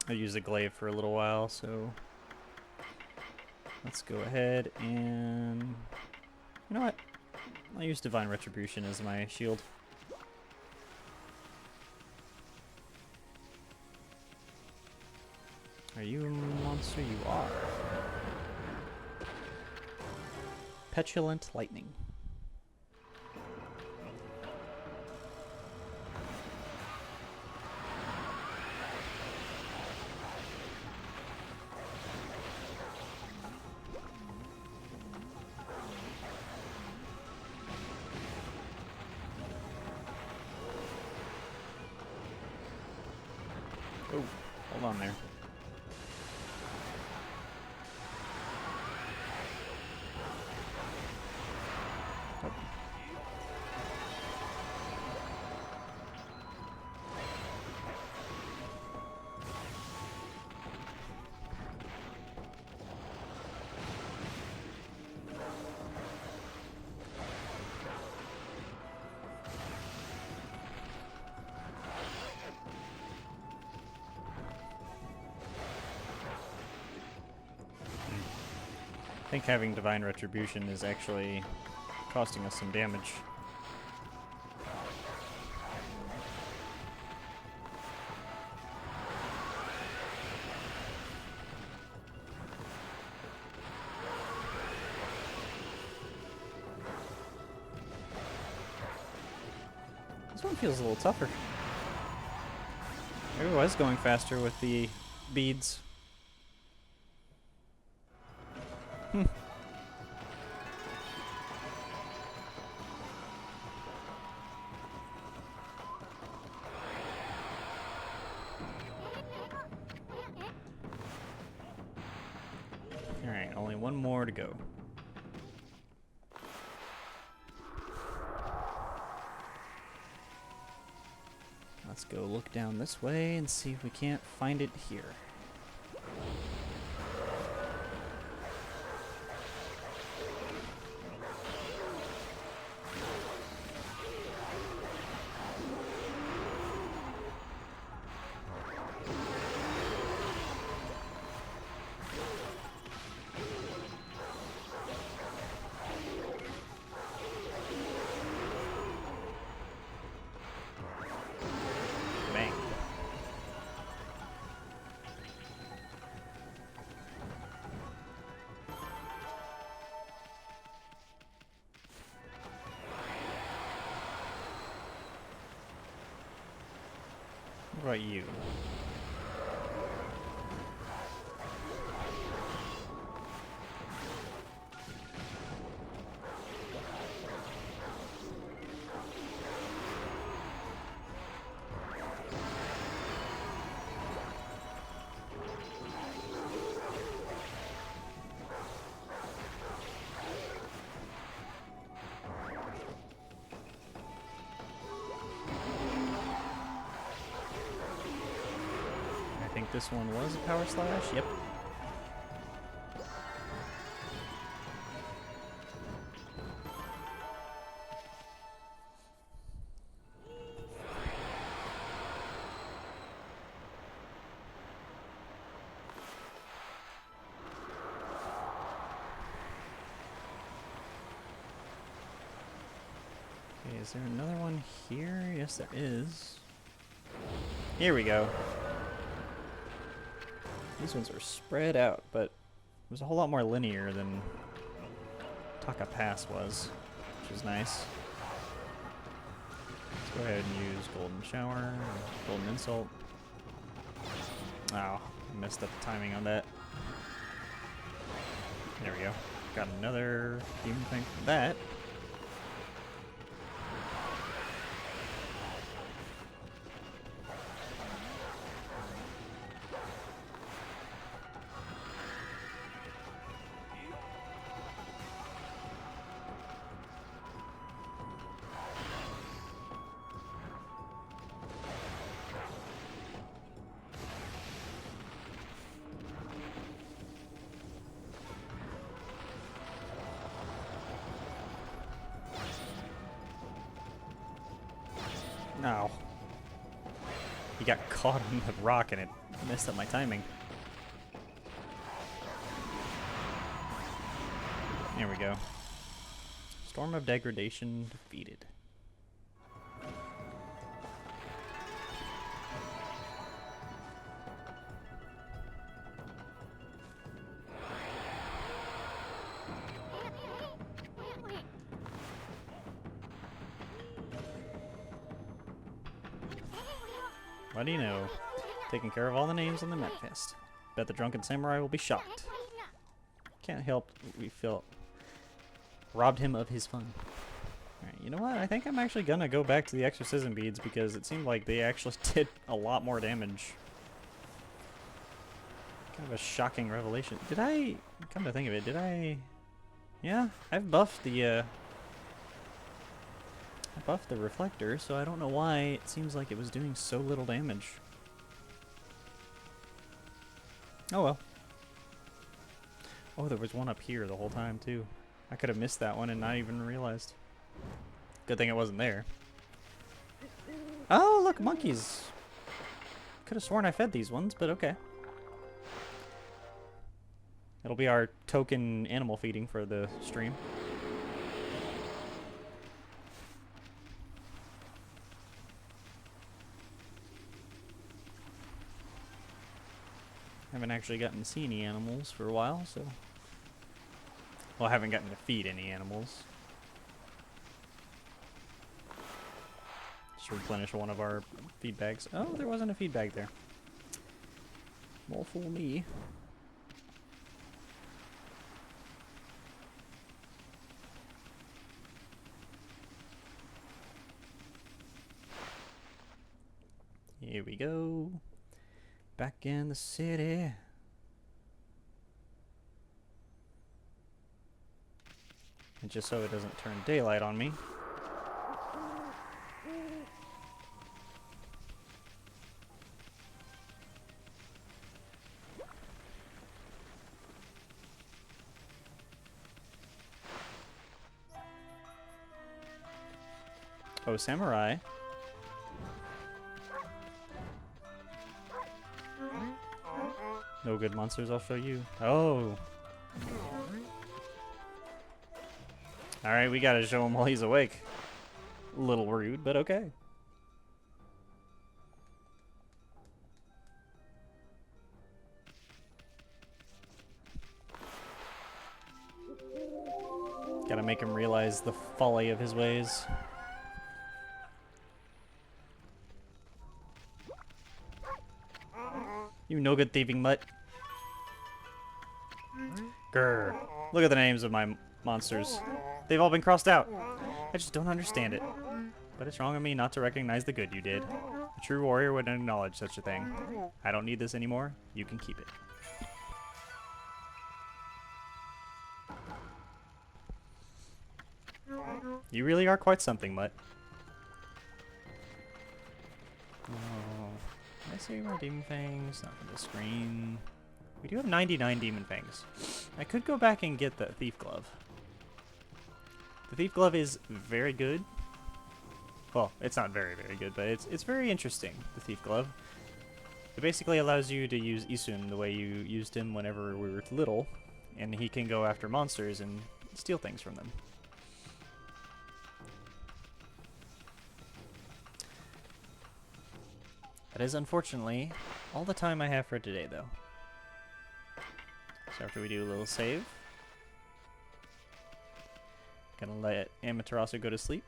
I used the glaive for a little while, so let's go ahead and, you know what? I'll use Divine Retribution as my shield. Are you a monster? You are. Petulant Lightning. Oh, hold on there. Oh. I think having Divine Retribution is actually costing us some damage. This one feels a little tougher. Maybe I was going faster with the beads. Alright, only one more to go. Let's go look down this way and see if we can't find it here. Bang. What about you? I think this one was a power slash. Yep. Okay, is there another one here? Yes, there is. Here we go. These ones are spread out, but it was a whole lot more linear than Taka Pass was, which is nice. Let's go ahead and use Golden Shower, Golden Insult. Oh, I messed up the timing on that. There we go. Got another demon thing from that. No. He got caught on the rock and it messed up my timing. There we go. Storm of Degradation defeated. What do you know? Taking care of all the names on the manifest. Bet the drunken samurai will be shocked. Can't help we feel robbed him of his fun. Alright, you know what? I think I'm actually gonna go back to the exorcism beads because it seemed like they actually did a lot more damage. Kind of a shocking revelation. Did I, come to think of it, did I... Yeah, I've buffed the, I buffed the reflector, so I don't know why it seems like it was doing so little damage. Oh well. Oh, there was one up here the whole time, too. I could have missed that one and not even realized. Good thing it wasn't there. Oh, look, monkeys. Could have sworn I fed these ones, but okay. It'll be our token animal feeding for the stream. Haven't actually gotten to see any animals for a while, so... Well, I haven't gotten to feed any animals. Just replenish one of our feed bags. Oh, there wasn't a feed bag there. More fool me. Here we go. Back in the city. And just so it doesn't turn daylight on me. Oh, samurai. No good monsters, I'll show you. Oh. Alright, we gotta show him while he's awake. A little rude, but okay. Gotta make him realize the folly of his ways. You no good thieving mutt. Grr. Look at the names of my monsters. They've all been crossed out. I just don't understand it. But it's wrong of me not to recognize the good you did. A true warrior wouldn't acknowledge such a thing. I don't need this anymore. You can keep it. You really are quite something, mutt. Oh, did I save our demon fangs? Not for the screen. We do have 99 demon fangs. I could go back and get the thief glove. The thief glove is very good. Well, it's not very, very good, but it's very interesting, the thief glove. It basically allows you to use Isun the way you used him whenever we were little, and he can go after monsters and steal things from them. That is unfortunately all the time I have for today, though. So after we do a little save, gonna let Amaterasu go to sleep.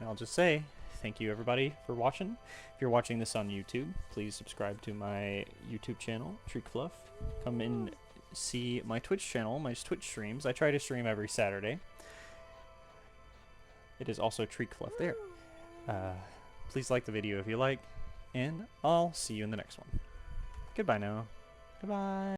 And I'll just say thank you everybody for watching. If you're watching this on YouTube, please subscribe to my YouTube channel, Treek Fluff. Come and see my Twitch channel, my Twitch streams. I try to stream every Saturday. It is also Treek Fluff there. Please like the video if you like, and I'll see you in the next one. Goodbye now. Goodbye.